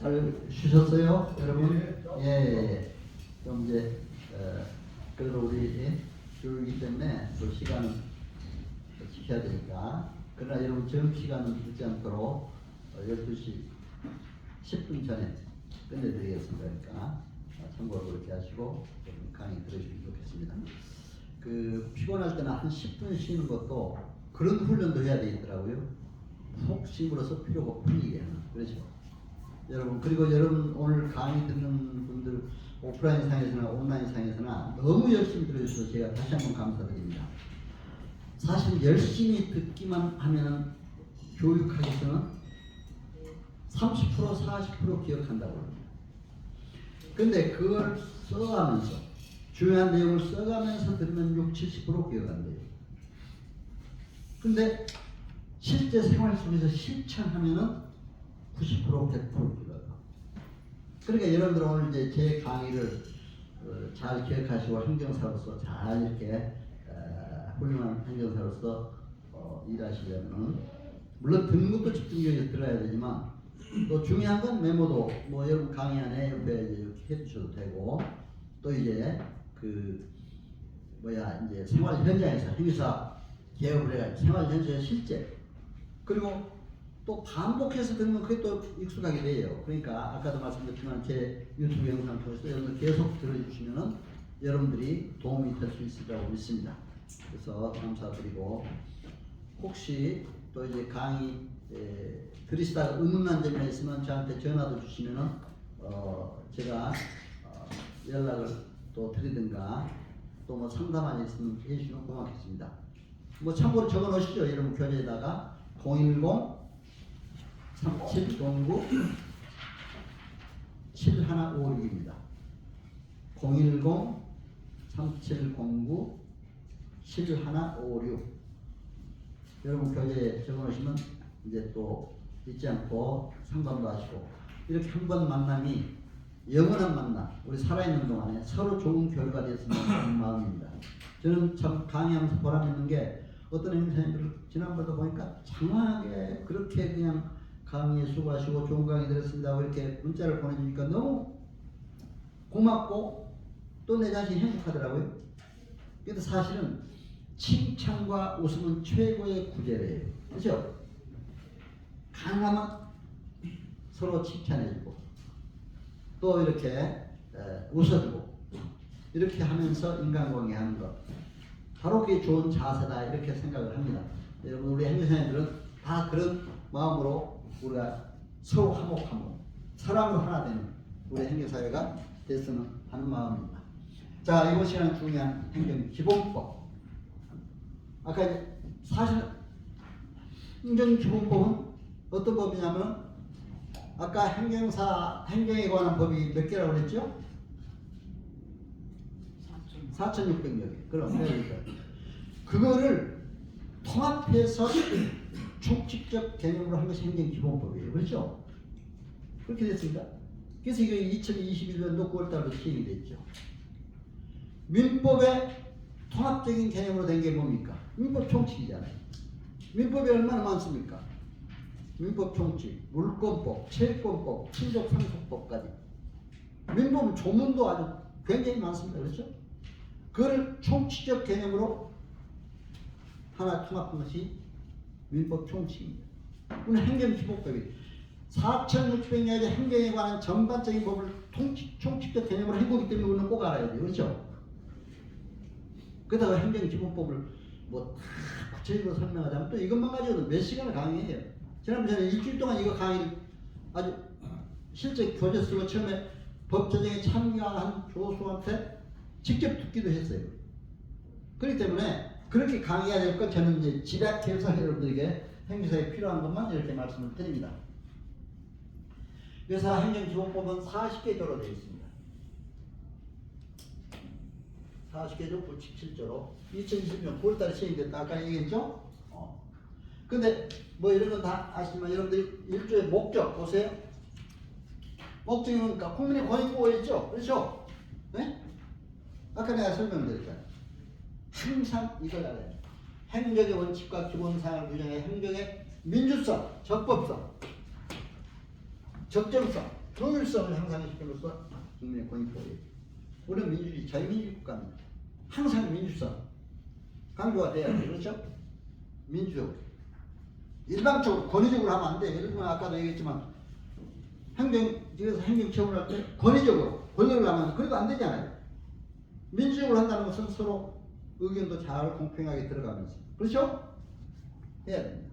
잘 쉬셨어요, 여러분? 예. 그럼 이제 그래도 우리 교육이기 때문에 또 시간은 지켜야 되니까. 그러나 여러분 점심시간은 늦지 않도록 12시 10분 전에 끝내드리겠습니다. 그러니까 참고로 그렇게 하시고 강의 들으시면 좋겠습니다. 그 피곤할 때는 한 10분 쉬는 것도 그런 훈련도 해야 되겠더라고요. 푹 쉼으로써 피로가 풀리게 하는. 그렇죠? 여러분, 그리고 여러분 오늘 강의 듣는 분들 오프라인 상에서나 온라인 상에서나 너무 열심히 들어주셔서 제가 다시 한번 감사드립니다. 사실 열심히 듣기만 하면 교육학에서는 30% 40% 기억한다고 합니다. 근데 그걸 써가면서 중요한 내용을 써가면서 들으면 60, 70% 기억한대요. 근데 실제 생활 속에서 실천하면은 90%, 100% 기억하고. 그러니까 여러분들 오늘 이제 제 강의를 잘 기억하시고 행정사로서 잘 이렇게 훌륭한 행정사로서 일하시려면 물론 듣는 것도 집중력이 들어야 되지만 또 중요한 건 메모도 뭐 여러분 강의 안에 옆에 이렇게 해주셔도 되고 또 이제 그 이제 생활 현장에서 행사 개업을 해가지고 생활 현장에서 실제 그리고 또 반복해서 듣는 그게 또 익숙하게 돼요. 그러니까 아까도 말씀드렸지만 제 유튜브 영상 통해서 여러분들 계속 들어주시면은 여러분들이 도움이 될 수 있으리라고 믿습니다. 그래서 감사드리고 혹시 또 이제 강의 들으시다가 의문난 점이 있으면 저한테 전화도 주시면은 제가 연락을 또 드리든가 또 뭐 상담만 있으면 해주시면 고맙겠습니다. 뭐 참고로 적어 놓으시죠. 여러분 교재에다가 010-3709-7156입니다. 010-3709-7156 여러분 교재에 적어 놓으시면 이제 또 잊지 않고 상담도 하시고 이렇게 한 번 만남이 영원한 만남, 우리 살아있는 동안에 서로 좋은 결과 됐으면 하는 마음입니다. 저는 참 강의하면서 보람있는 게 어떤 행사님들 지난번도 보니까 장황하게 그렇게 그냥 강의에 수고하시고 좋은 강의 들었습니다 이렇게 문자를 보내주니까 너무 고맙고 또 내 자신이 행복하더라고요. 근데 사실은 칭찬과 웃음은 최고의 구제래요. 그렇죠? 강하면 서로 칭찬해주고 또 이렇게 웃어주고 이렇게 하면서 인간관계하는 것 바로 그게 좋은 자세다 이렇게 생각을 합니다. 여러분 우리 행정사님들은 다 그런 마음으로 우리가 서로 화목하고 사랑으로 하나 되는 우리 행정사회가 됐으면 하는 마음입니다. 자, 이번 시간은 중요한 행정기본법. 아까 이제 사실 행정기본법은 어떤 법이냐면 아까 행정에 관한 법이 몇 개라고 그랬죠? 4,600여 개. 그럼 그거를 통합해서 총칙적 개념으로 한 것이 행정기본법이에요. 그렇죠? 그렇게 됐습니다. 그래서 이게 2021년도 9월달로 시행이 됐죠. 민법의 통합적인 개념으로 된 게 뭡니까? 민법 총칙이잖아요. 민법이 얼마나 많습니까? 민법 총칙, 물권법, 채권법, 친족상속법까지. 민법은 조문도 아주 굉장히 많습니다. 그렇죠? 그걸 총칙적 개념으로 하나 통합한 것이 민법 총칙입니다. 오늘 행정기본법이 4,600여개 행정에 관한 전반적인 법을 총칙적 개념으로 해보기 때문에 우리는 꼭 알아야 돼요. 그렇죠? 그러다가 행정기본법을 뭐 다 구체적으로 설명하자면 또 이것만 가지고도 몇 시간을 강의해요. 지난번에 일주일 동안 이거 강의를 아주 실제 교재 쓰고 처음에 법 제정에 참여한 교수한테 직접 듣기도 했어요. 그렇기 때문에 그렇게 강의해야 될 것 저는 이제 지략해서 여러분들에게 행정사에 필요한 것만 이렇게 말씀을 드립니다. 그래서 행정기본법은 40개조로 되어 있습니다. 40개조 97조로 2020년 9월달에 시행됐다 아까 얘기했죠? 근데 뭐 이런 건 다 아시지만 여러분들이 일조의 목적 보세요. 목적이 뭡니까? 국민의 권익 보호했죠? 그렇죠? 네? 아까 내가 설명드렸잖아요. 항상 이걸 알아야 돼요. 행정의 원칙과 기본사항을 규정해 행정의 민주성, 적법성, 적정성 효율성을 향상시킴으로써 국민의 권익 보호. 우리는 민주주의, 자유민주주의 국가입니다. 항상 민주성 강조가 돼야 돼요. 그렇죠? 민주적. 일방적으로 권위적으로 하면 안 돼. 예를 들면 아까도 얘기했지만 행정직에서 행정처분을 할 때 권위적으로 권력을 하면 그래도 안 되잖아요. 민주적으로 한다는 것은 서로 의견도 잘 공평하게 들어가면서 그렇죠? 해야 됩니다.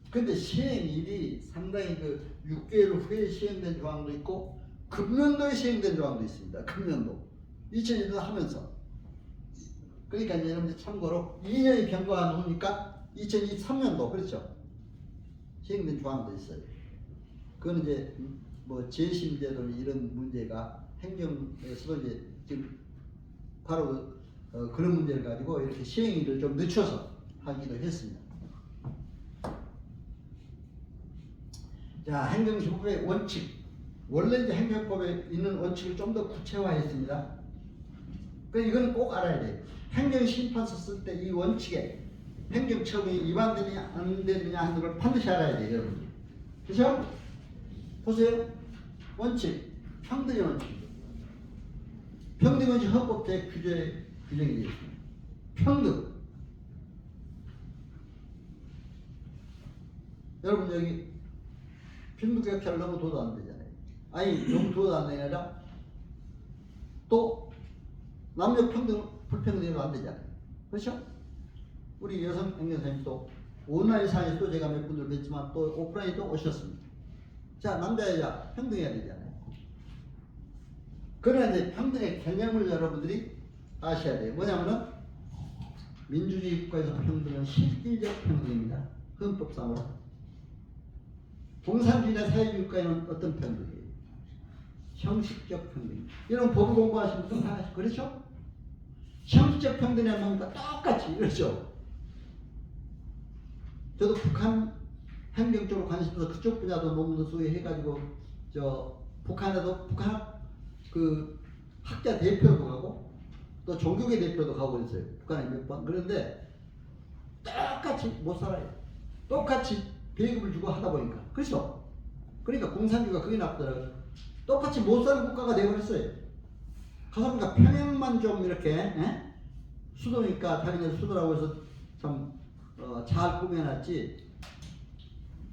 근데 시행일이 상당히 그 6개월 후에 시행된 조항도 있고 금년도에 시행된 조항도 있습니다. 금년도 2001년 하면서 그러니까 이제 여러분들 참고로 2년이 경과가 나오니까 2023년도 그렇죠? 시행된 조항도 있어요. 그건 이제 뭐 재심제도 이런 문제가 행정에서도 이제 지금 바로 그런 문제를 가지고 이렇게 시행일을 좀 늦춰서 하기도 했습니다. 자, 행정심법의 원칙. 원래 이제 행정법에 있는 원칙을 좀 더 구체화했습니다. 그러니까 이건 꼭 알아야 돼요. 행정심판서 쓸 때 이 원칙에 행정처분이 위반되느냐 안 되느냐 하는 걸 반드시 알아야 돼요, 여러분. 그렇죠? 보세요. 원칙, 평등의 원칙. 평등은 헌법 제9조에 규정이 되어 있습니다. 평등. 여러분 여기 빈부격차를 너무 둬도 안 되잖아요. 아니 너무 둬도 안 되냐 아니라 또 남녀 평등 불평등도 안 되잖아요. 그렇죠? 우리 여성 행정사님도 온라인상에 또 제가 몇 분들 뵀지만 또 오프라인에 또 오셨습니다. 자, 남자 여자 평등해야 되잖아요. 그러나 이제 평등의 개념을 여러분들이 아셔야 돼요. 뭐냐면은 민주주의 국가에서 평등은 실질적 평등입니다. 헌법상으로. 공산주의나 사회주의 국가에는 어떤 평등이에요? 형식적 평등. 이런 법을 공부하시는 분들 다 아시죠? 그렇죠? 형식적 평등이란 뭡니까? 똑같이 그렇죠? 저도 북한 행정 쪽으로 관심 있어서 그쪽 분야도 논문도 쓰고 해가지고 북한에도 북한 그 학자 대표도 가고 또 종교계 대표도 가고 있어요. 북한에 몇 번. 그런데 똑같이 못 살아요. 똑같이 배급을 주고 하다 보니까. 그렇죠? 그러니까 공산주의가 그게 나쁘더라고요. 똑같이 못 사는 국가가 되어버렸어요. 가서 보니까 평양만 좀 이렇게 수도니까 자기네 수도라고 해서 참 잘 꾸며놨지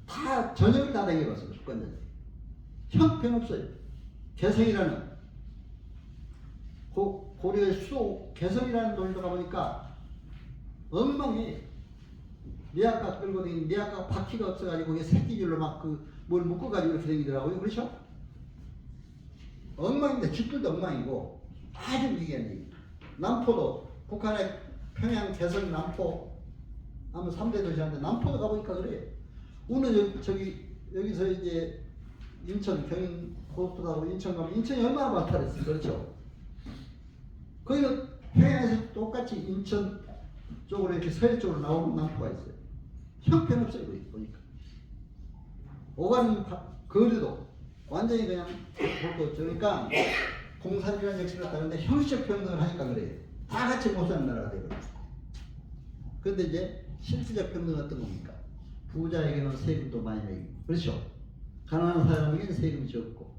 다 전역을 다 댕겨봤어요. 주권자들. 형편없어요. 개성이라는 고려의 수도 개성이라는 동네도 가보니까 엉망이 니아까 끌고 다니는 니아까 바퀴가 없어가지고 거기에 새끼줄로 막 뭘 묶어가지고 이렇게 다니더라고요. 그렇죠? 엉망인데 집들도 엉망이고 아주 위기한 남포도 북한의 평양 개성 남포 하면 3대 도시인데 남포도 가보니까 그래요. 오늘 여기서 이제 인천 경인 고속도 가고 인천 가면 인천이 얼마나 발달했어요. 그렇죠? 거기는 평양에서 똑같이 인천 쪽으로 이렇게 서해 쪽으로 나오는 남포가 있어요. 형편없어요. 거기 보니까. 오가는 거리도 완전히 그냥 볼거 그러니까 공산주의라는 역사를 따르는데 형식적 평등을 하니까 그래요. 다 같이 못 사는 나라가 되거든요. 그런데 이제 실질적 평등은 어떤 겁니까? 부자에게는 세금도 많이 내고 그렇죠? 가난한 사람에게는 세금이 적고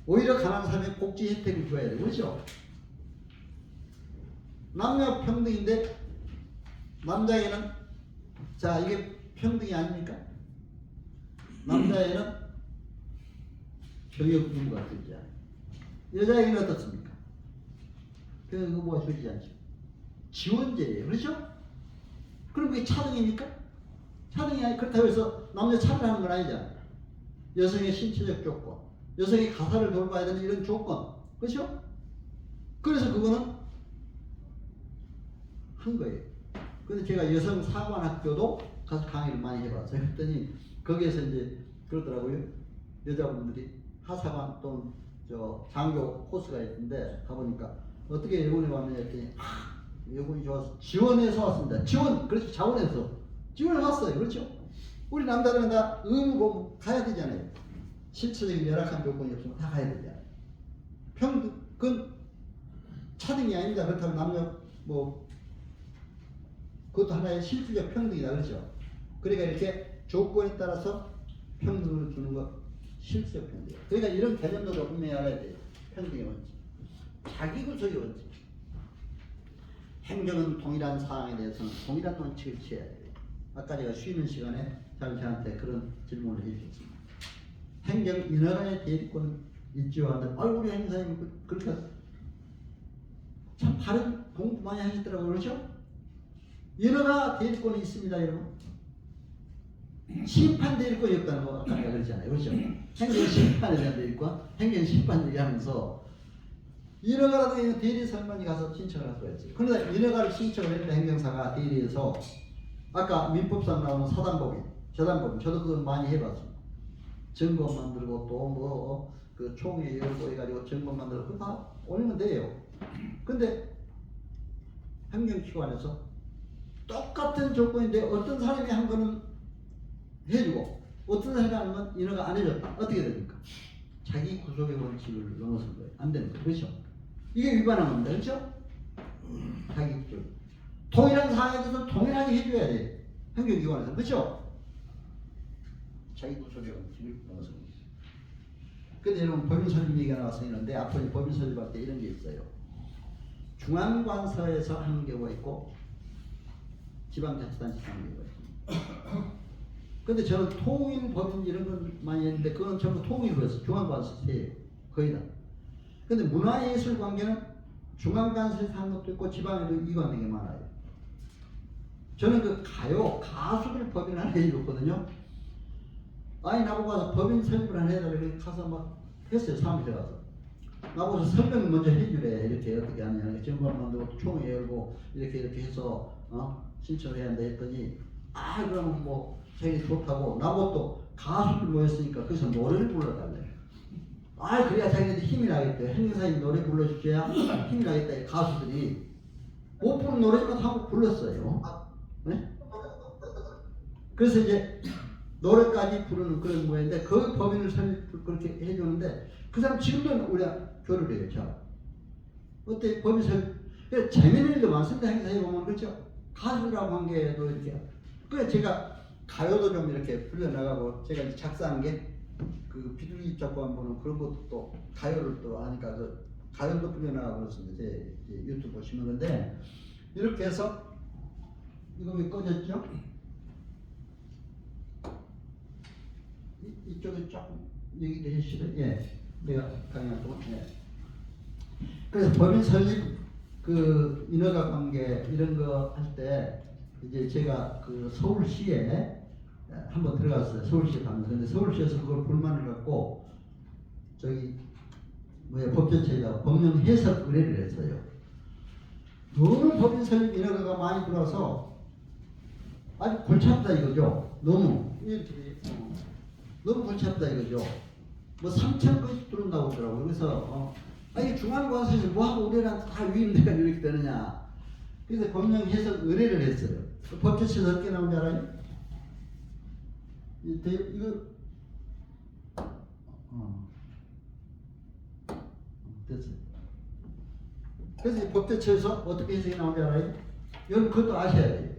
오히려 가난한 사람에게 복지 혜택을 줘야 돼요. 그렇죠? 남녀 평등인데 남자에게는 자 이게 평등이 아닙니까? 남자에게는 교육 부가 되지 않아요. 여자에게는 어떻습니까? 교육 부가 주지 않죠. 지원제예요. 그렇죠? 그럼 그게 차등입니까? 차등이 아니 그렇다고 해서 남녀 차등하는 건 아니잖아요. 여성의 신체적 조건, 여성의 가사를 돌봐야 되는 이런 조건, 그렇죠? 그래서 그거는 한 거예요. 근데 제가 여성 사관학교도 가서 강의를 많이 해봤어요. 그랬더니 거기에서 이제 그러더라고요. 여자분들이 하사관 또는 장교 코스가 있는데 가보니까 어떻게 여군에 왔느냐 했더니 여군이 좋아서 지원해서 왔습니다. 지원, 그렇죠. 자원해서 지원을 왔어요. 그렇죠? 우리 남자들은 다 의무고 가야 되잖아요. 실체적인 열악한 조건이 없으면 다 가야 되잖아요. 평등, 그건 차등이 아닙니다. 그렇다면 남녀 그것도 하나의 실질적 평등이다. 그렇죠? 그러니까 이렇게 조건에 따라서 평등을 주는 것 실적 평등. 그러니까 이런 개념도 분명히 알아야 돼요. 평등의 원칙, 자기 구속의 원칙. 행정은 동일한 사항에 대해서는 동일한 원칙을 취해야 돼요. 아까 제가 쉬는 시간에 저한테 그런 질문을 해주셨습니다. 행정 인허가의 대리권은 있지요 하는데, 우리 행사님 그렇게 참 바른 공부 많이 하셨더라고요. 그렇죠? 인허가 대리권이 있습니다, 여러분. 심판 대리권이 없다는 거 아까 내가 그랬잖아요. 그렇죠? 행정 심판에 대한 대리권, 행정 심판 얘기하면서 인허가라도 대리 설명이 가서 신청을 할 수가 있어요. 그러나 인허가를 신청을 했는데 행정사가 대리해서 아까 민법상 나오는 사단법인, 저단법인, 저도 그걸 많이 해봤습니다. 점검 만들고 또 뭐 그 총회 열고 해가지고 점검 만들고 그거 다 올리면 돼요. 근데 행정기관에서 똑같은 조건인데 어떤 사람이 한 거는 해주고 어떤 사람이 한 건 인허가 안 해줬다. 어떻게 됩니까? 자기 구속의 원칙을 넘어선 거예요. 안 되는 거예요. 그렇죠? 이게 위반한 겁니다. 그렇죠? 자기 구속. 동일한 사항에 대해서 동일하게 해줘야 돼요. 행정기관에서. 그렇죠? 자기 구속의 원칙을 넘어선 거예요. 근데 여러분 법인 설립 얘기가 나와서 있는데 앞으로 법인 설립할 때 이런 게 있어요. 중앙관서에서 하는 경우가 있고 지방자치단체에서 하는 경우가 있습니다. 근데 저는 통일법인 이런 건 많이 했는데 그건 전부 통일부에서 중앙관서에서 해요. 거의 다. 근데 문화예술 관계는 중앙관서에서 하는 것도 있고 지방에도 이관된 게 많아요. 저는 그 가수들 법인 하나 해줬거든요. 나보고 가서 법인 설립을 하나 해달라고 가서 막 했어요. 사무실에 가서. 나보고 설명을 먼저 해주래. 이렇게 어떻게 하냐. 점검 만들고 총회 열고 이렇게 해서 신청을 해야 한다 했더니 그러면 뭐 자기 좋다고 나보고 또 가수들 모였으니까 거기서 노래를 불러달래. 그래야 자기네들 힘이 나겠대. 행사님 노래 불러주셔야 힘이 나겠다. 가수들이 못 부르는 노래만 하고 불렀어요. 네? 그래서 이제 노래까지 부르는 그런 거였는데 그 법인을 그렇게 해주는데 그 사람 지금도 우리가 교류를 해요. 자, 어때 법인 설립? 재미있는 일도 많습니다. 행사에 보면 그렇죠. 가수라고 한 게도 이렇게. 그래서 제가 가요도 좀 이렇게 불려나가고 제가 이제 작사한 게 그 비둘기 잡고 한번은 그런 것도 또 가요를 또 하니까 그 가요도 불려나가고 그렇습니다. 제 유튜브 보시면. 근데 이렇게 해서 이거 왜 꺼졌죠? 이쪽에 조금 얘기도 해주시죠. 예, 내가 강의할 동안. 예. 그래서 법인 설립 그 인허가 관계 이런 거 할 때 이제 제가 그 서울시에 한번 들어갔어요. 서울시에 가면서. 근데 서울시에서 그걸 불만을 갖고 저기 법제처에다가 법령 해석 의뢰를 했어요. 너무 법인 설립 인허가가 많이 들어와서 아주 골치 아프다 이거죠. 너무 골치 아프다 이거죠. 뭐 3,000건씩 들어온다고 하더라고요. 그래서 이게 중앙관서에서 뭐하고 우리랑 다 위임돼가 이렇게 되느냐. 그래서 법령 해석 의뢰를 했어요. 법제처에서 어떻게 나온지 알아요? 이거 됐어요. 그래서 법제처에서 어떻게 해석이 나온지 알아요? 여러분 그것도 아셔야 돼요.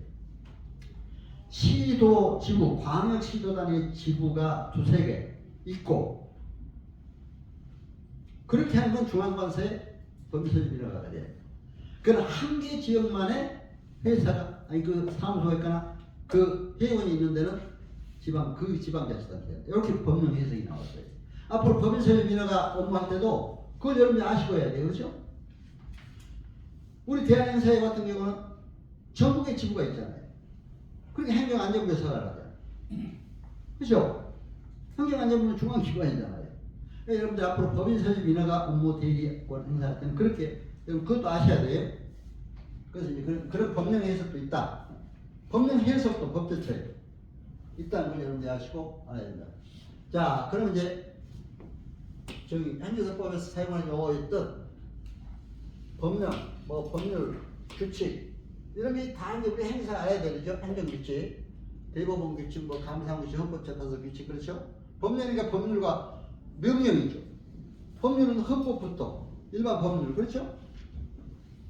시도 지부, 광역시도단위 지부가 2-3개 있고 그렇게 하는 건 중앙관서에 법인설립 인허가가 돼요. 그건 한 개 지역만의 회사가 그 사무소가 있거나 그 회원이 있는 데는 지방자치단체예요. 이렇게 법령 해석이 나왔어요. 앞으로 법인설립 인허가 업무할 때도 그걸 여러분이 아시고 해야 돼요. 그렇죠? 우리 대한행사회 같은 경우는 전국에 지부가 있잖아요. 그러니까 행정안전부에 서가라잖아요. 그렇죠? 행정안전부는 중앙기관이잖아요. 그러니까 여러분들 앞으로 법인설립 인허가 업무 대리권 행사할 때는 그렇게 여러분 그것도 아셔야 돼요. 그래서 이제 그런 법령 해석도 있다. 법령 해석도 법제처에 있다는 걸 여러분들 아시고 알아야 된다. 자, 그럼 이제 저기 행정사법에서 사용하는 용어였던 법령, 뭐 법률, 규칙 이런 게 다 이제 우리 행사 알아야 되죠. 행정규칙, 대법원 규칙, 뭐 감사무실, 헌법재판소 규칙. 그렇죠? 법령이니까 법률과 명령이죠. 법률은 헌법부터 일반 법률. 그렇죠?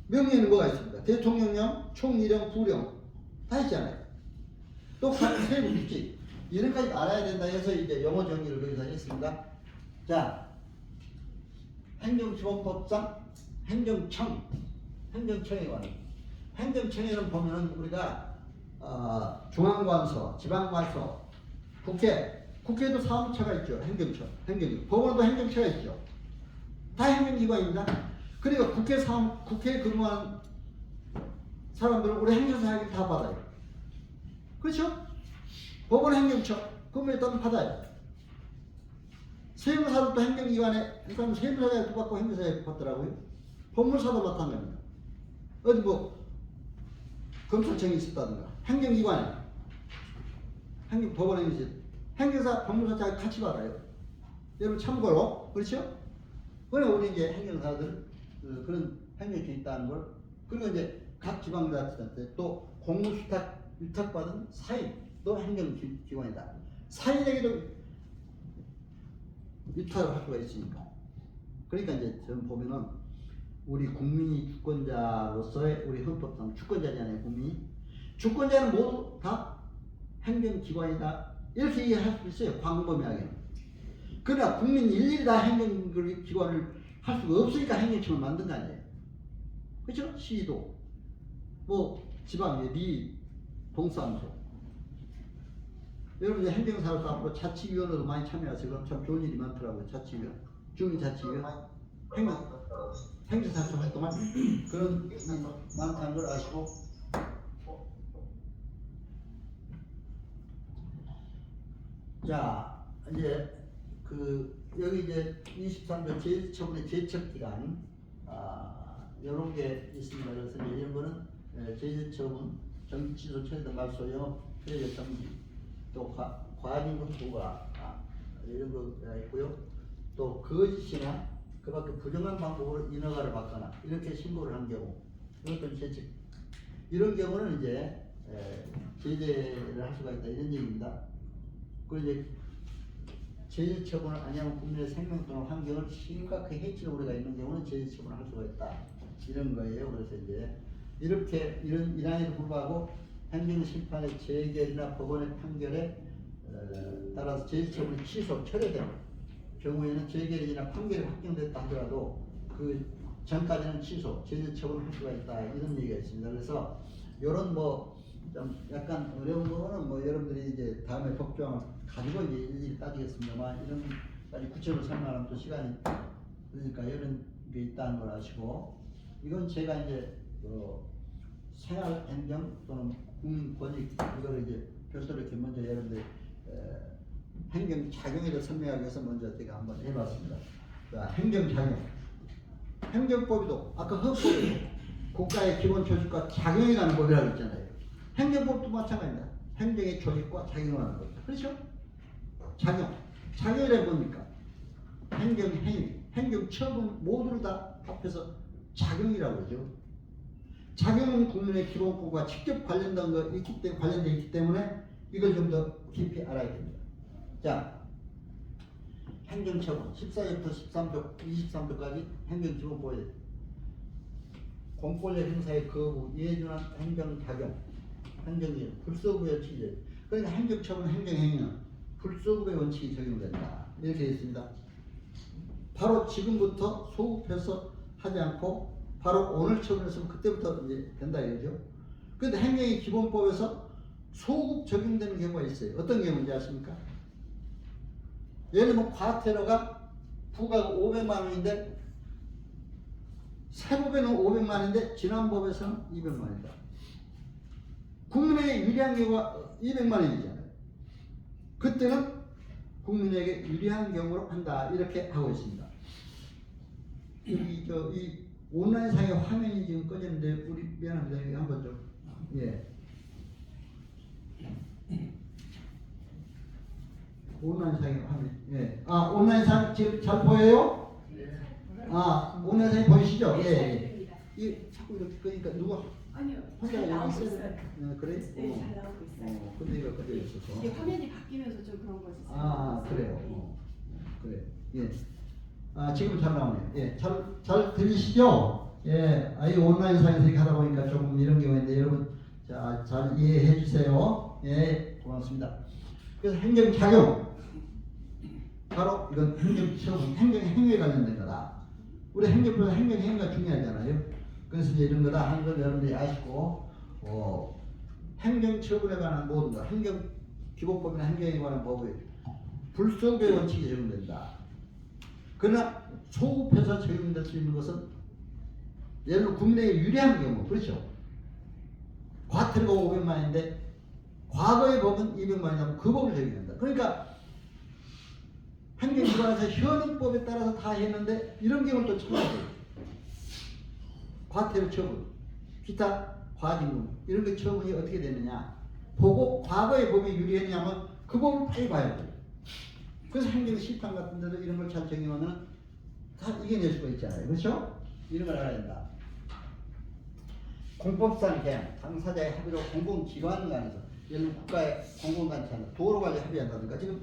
명령에는 뭐가 있습니까? 대통령령, 총리령, 부령 다 있잖아요. 또 세부 규칙, 이런까지 알아야 된다 해서 이제 영어 정의를 거기서 했습니다. 자, 행정지원법상 행정청에 관한 행정청에는 보면은 우리가 중앙관서, 지방관서, 국회도 사무처가 있죠. 행정처, 법원도 행정처가 있죠. 다 행정기관입니다. 그리고 국회에 근무하는 사람들은 우리 행정사역을 다 받아요. 그렇죠? 법원 행정처 근무에 따르면 받아요. 세무사도 행정기관에 일단 세무사역도 받고 행정사역도 받더라고요. 법무사도 마찬가지입니다. 어디 뭐 검찰청이 있었다든가 행정기관에 법원 행정사 법무사 자격 같이 받아요. 여러분 참고로 그렇죠? 그래 우리 이제 행정사들 그런 행정청이 있다는 걸. 그리고 이제 각 지방자치단체 또 공무수탁 위탁받은 사인도 행정기관이다. 사인에게도 위탁을 할 수가 있으니까. 그러니까 이제 저는 보면은 우리 국민이 주권자로서의 우리 헌법상 주권자잖아요. 국민이 주권자는 모두 다 행정기관이다 이렇게 이해할 수 있어요. 광범위하게. 그러나 국민 일일이 다 행정기관을 할 수가 없으니까 행정청을 만든 거 아니에요. 그렇죠? 시도 뭐 지방의 리 동사무소. 여러분 이제 행정사로서 앞으로 자치위원회도 많이 참여하세요. 그럼 참 좋은 일이 많더라고요. 자치위원, 주민자치위원, 행정사로서 활동할 그런 일이 많다는 걸 아시고. 자, 이제 여기 이제 23조 제처분의 제척기간 이런 게 있습니다. 그래서 이런 거는 제처분, 정치소 처리된 말소 영업 피해자 정지, 또 과징금 부과 이런 거가 있고요. 또 거짓이나 그밖에 부정한 방법으로 인허가를 받거나 이렇게 신고를 한 경우 이것도 제척. 이런 경우는 이제 제재를 할 수가 있다 이런 얘기입니다. 그리고 이제 제재 처분을 아니하면 국민의 생명 또는 환경을 심각하게 해칠 우려가 있는 경우는 제재 처분을 할 수가 있다 이런 거예요. 그래서 이제 이렇게 이란에도 불구하고 행정심판의 재결이나 법원의 판결에 따라서 제재 처분이 취소 철회된 경우에는 재결이나 판결이 확정됐다 하더라도 그 전까지는 취소 제재 처분을 할 수가 있다 이런 얘기가 있습니다. 그래서 이런 뭐 좀 약간 어려운 거는 뭐 여러분들이 이제 다음에 법조항을 가지고 이제 일일이 따지겠습니다만 이런까지 구체적으로 설명하면 또 시간이 그러니까 이런 게 있다는 걸 아시고, 이건 제가 이제 생활행정 또는 국민권익 이걸 이제 별도로 이렇게 먼저 여러분들 행정 작용에 대해 설명하기 위해서 먼저 제가 한번 해봤습니다. 자, 행정 작용. 행정법에도 아까 헌법에도 국가의 기본 조직과 작용이라는 법이라고 있잖아요. 행정법도 마찬가지입니다. 행정의 조직과 작용을 하는 겁니다. 그렇죠? 작용이란 뭡니까? 행정행위, 행정처분 모두를 다 합해서 작용이라고 그러죠. 작용은 국민의 기본권과 직접 관련되어 있기 때문에 이걸 좀 더 깊이 알아야 됩니다. 자, 행정처분 14조부터 23조까지 행정기본법에 공권력 행사의 거부, 예준한 행정작용, 행정기준, 불소급의 취재. 그러니까 행정처분, 행정행위는 불소급의 원칙이 적용된다. 이렇게 되어 있습니다. 바로 지금부터 소급해서 하지 않고 바로 오늘 처분했으면 그때부터 이제 된다 이거죠. 그런데 행정의 기본법에서 소급 적용되는 경우가 있어요. 어떤 경우인지 아십니까? 예를 들면 과태료가 부가가 500만 원인데 새 법에는 500만 원인데 지난 법에서는 200만 원이다. 국민에게 유리한 경우가 200만 원이잖아요. 그때는 국민에게 유리한 경우로 한다 이렇게 하고 있습니다. 여기 이 온라인상의 화면이 지금 꺼졌는데 우리 미안합니다. 여기 한번 좀 온라인상의 화면. 예. 온라인상 지금 잘 보여요? 온라인상이 보이시죠? 예. 이 자꾸 이렇게 끄니까 누가 아니요. 혼자 잘 나오고 있어요? 있어요. 그래? 네, 잘 나오고 있어요. 근데 이거 꺼져 있어서. 이게 화면이 바뀌면서 좀 그런 거지. 그래요. 그래. 예. 지금 잘 나오네요. 예. 잘 들리시죠? 예. 이 온라인상에서 이렇게 하다 보니까 조금 이런 경우인데 여러분 잘 이해해 주세요. 예. 고맙습니다. 그래서 행정작용 바로 이건 행정처분, 행정행위에 관련된 거다. 우리 행정보다 행정행위가 중요하잖아요. 그래서 이제 이런 거다 하는 걸 여러분들이 아시고 행정처분에 관한 모든 것, 기본법이나 행정에 관한 법이 불성배의 원칙이 적용된다. 그러나 소급해서 적용될 수 있는 것은 예를 들어 국민에게 유리한 경우, 그렇죠? 과태료가 500만 원인데 과거의 법은 200만 원이라면 그 법을 적용한다. 그러니까 행정기관에서 현행법에 따라서 다 했는데 이런 경우를 또 처벌해요. 과태료 처분, 기타 과징금 이런 게 처분이 어떻게 되느냐 보고 과거의 법이 유리했냐면 그 법을 빨리 봐야 돼요. 그래서 행정심판 같은 데도 이런 걸 잘 적용하면 다 이겨낼 수가 있잖아요. 그렇죠? 이런 걸 알아야 된다. 공법상 계약, 당사자의 합의로 공공기관 간에서 예를 들어 국가의 공공단체나 도로관리 합의한다든가 지금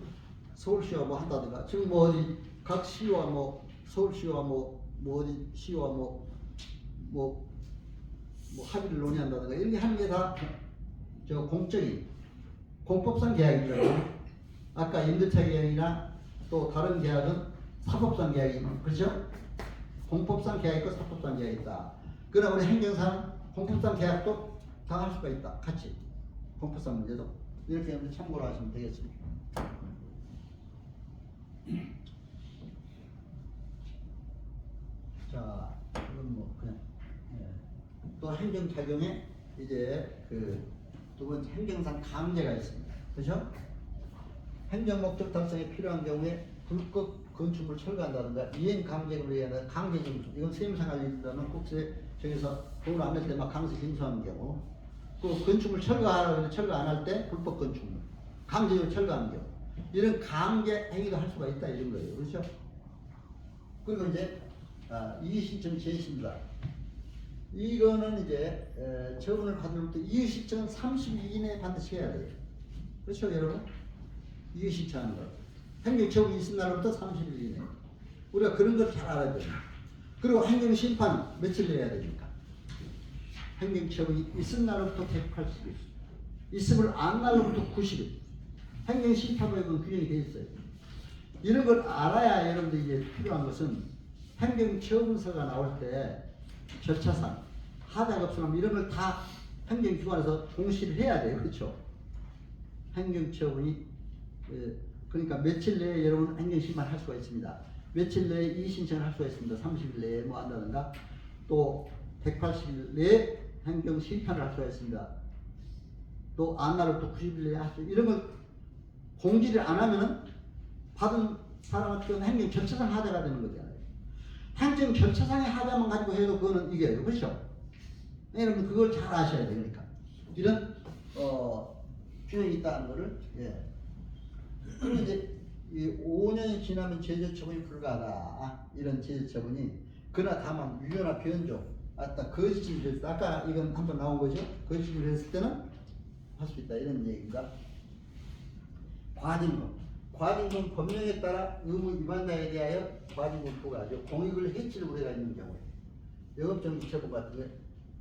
서울시와 뭐 한다든가 지금 뭐 어디 각 시와 뭐 서울시와 뭐 어디 시와 뭐 합의를 논의한다든가 이렇게 하는 게 다 저 공적인 공법상 계약이라고. 아까 임대차 계약이나 또 다른 계약은 사법상 계약이면 그렇죠? 공법상 계약 있고 사법상 계약 있다. 그러나 우리 행정상 공법상 계약도 다 할 수가 있다. 같이 공법상 문제도 이렇게 참고로 하시면 되겠습니다. 자, 이건 뭐 그냥 또 행정작용에 이제 그 두 번째 행정상 강제가 있습니다. 그렇죠? 행정 목적 달성에 필요한 경우에 불법 건축물 철거한다든가 이행 강제금을 얘기하는 강제징수 이건 세무상 관련된다면 국세 정에서 돈을 안 낼 때 막 강제 징수하는 경우 그 건축물 철거하라고 철거 안 할 때 불법 건축물 강제적으로 철거하는 경우 이런 강제 행위도 할 수가 있다 이런 거예요. 그렇죠? 그리고 이제 이의신청 제시입니다. 이거는 이제 처분을 받을 때 이의신청은 30일 이내에 반드시 해야 돼요. 그렇죠 여러분? 이의신청하는 거. 행정처분이 있은 날부터 30일 이내. 우리가 그런 걸 잘 알아야 돼요. 그리고 행정심판 며칠 내야 되니까. 행정처분이 있은 날부터 180일. 있음을 안 날로부터 90일. 행정심판법에는 규정이 되어 있어요. 이런 걸 알아야 여러분들이 이제 필요한 것은 행정처분서가 나올 때 절차상 하자가 없으면 이런 걸 다 행정기관에서 동시를 해야 돼요. 그렇죠? 행정처분이 그러니까 며칠 내에 여러분 행정심판 할 수가 있습니다. 며칠 내에 이의신청을 할 수가 있습니다. 30일 내에 뭐 한다든가 또 180일 내에 행정심판을 할 수가 있습니다. 또 안날부터 90일 내에 할 수 이런 걸 공지를 안 하면은 받은 사람한테 행정 절차상 하자가 되는 거잖아요. 행정 절차상의 하자만 가지고 해도 그거는 이겨요. 그렇죠? 여러분 그걸 잘 아셔야 되니까 이런 균형이 있다는 거를 그리고 이제 이 5년이 지나면 제재처분이 불가하다 이런 제재처분이 그러나 다만 유효나 변조 아까 거짓을 했을 때 아까 이건 한번 나온 거죠. 거짓을 했을 때는 할 수 있다 이런 얘기입니다. 과징금 법령에 따라 의무 위반자에 대하여 과징금 부과하죠. 공익을 해칠 우려가 있는 경우에 영업정지 처분 같은 게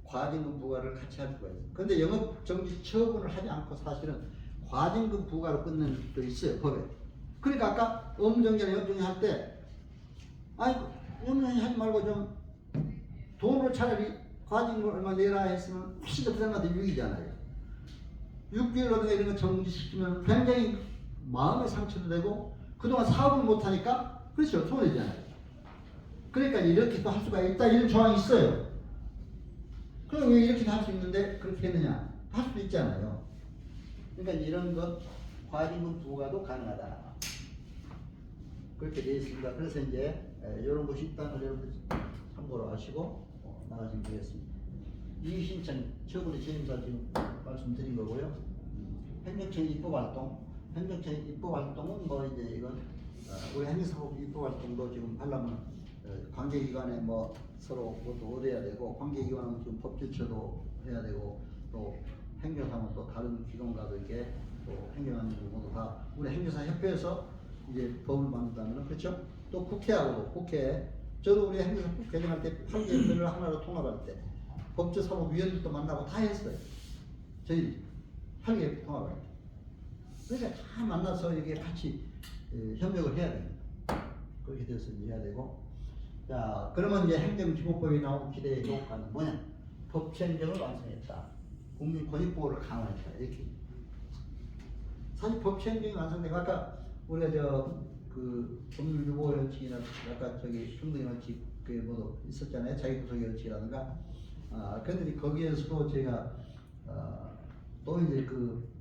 과징금 부과를 같이 할 수가 있어요. 그런데 영업정지 처분을 하지 않고 사실은 과징금 부과로 끝내는 것도 있어요 법에. 그러니까 아까 업무정지나 영업정지 할 때 아니 영업정지 하지 말고 좀 돈으로 차라리 과징금을 얼마 내라 했으면 훨씬 더 그 사람한테 유익이잖아요. 6개월이라든가 이런 거 정지시키면 굉장히 마음의 상처도 되고 그동안 사업을 못하니까 그렇죠 손해잖아요. 그러니까 이렇게도 할 수가 있다 이런 조항이 있어요. 그럼 왜 이렇게도 할 수 있는데 그렇게 했느냐? 할 수도 있잖아요. 그러니까 이런 것 과징금 부과도 가능하다. 그렇게 되어 있습니다. 그래서 이제 이런 것이 있다는 걸 여러분들 참고로 하시고 나가시면 되겠습니다. 이의신청 처분의 재임사 지금 말씀드린 거고요. 행정처 입법활동 행정처 입법활동은 뭐 이제 이건 우리 행정사법 입법활동도 지금 하려면 관계기관에 뭐 서로 그것도 얻어야 되고 관계기관은 좀 법제처도 해야 되고 또 행정사는 또 다른 기관과도 이렇게 또 행정하는 모두 다 우리 행정사 협회에서 이제 법을 만든다면 그렇죠? 또 국회하고도 국회 저도 우리 행정사법 개정할 때 8개를 하나로 통합할 때 법제사법위원들도 만나고 다 했어요. 저희 8개 통합할 때. 그러니까 다 만나서 이게 같이 협력을 해야 됩니다. 그렇게 돼서 해야 되고. 자, 그러면 이제 행정기본법이 나온 기대의 효과는 뭐냐? 법치행정을 완성했다. 국민 권익보호를 강화했다. 이렇게. 사실 법치행정이 완성되고 아까 우리가 그 법률유보 원칙이나 아까 평등 원칙 그 뭐도 있었잖아요. 자기구속 원칙이라든가. 그런데 거기에서도 제가 또 이제 그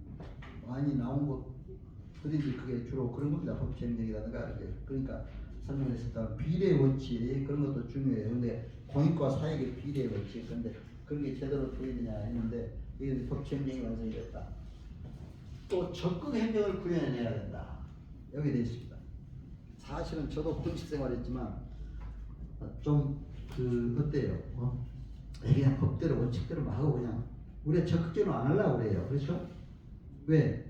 많이 나온 것들이 이제 그게 주로 그런 겁니다. 법치행정이라든가 그러니까 설명했었던 비례 원칙 그런 것도 중요해요. 근데 공익과 사익의 비례 원칙 근데 그런 게 제대로 되어 있느냐 했는데 이게 법치행정이 완성이 됐다. 또 적극 행정을 구현해내야 된다. 여기 되어 있습니다. 사실은 저도 공직 생활했지만 좀 어때요? 그냥 법대로 원칙대로 막 하고 그냥 우리가 적극적으로 안 하려고 그래요. 그렇죠? 왜?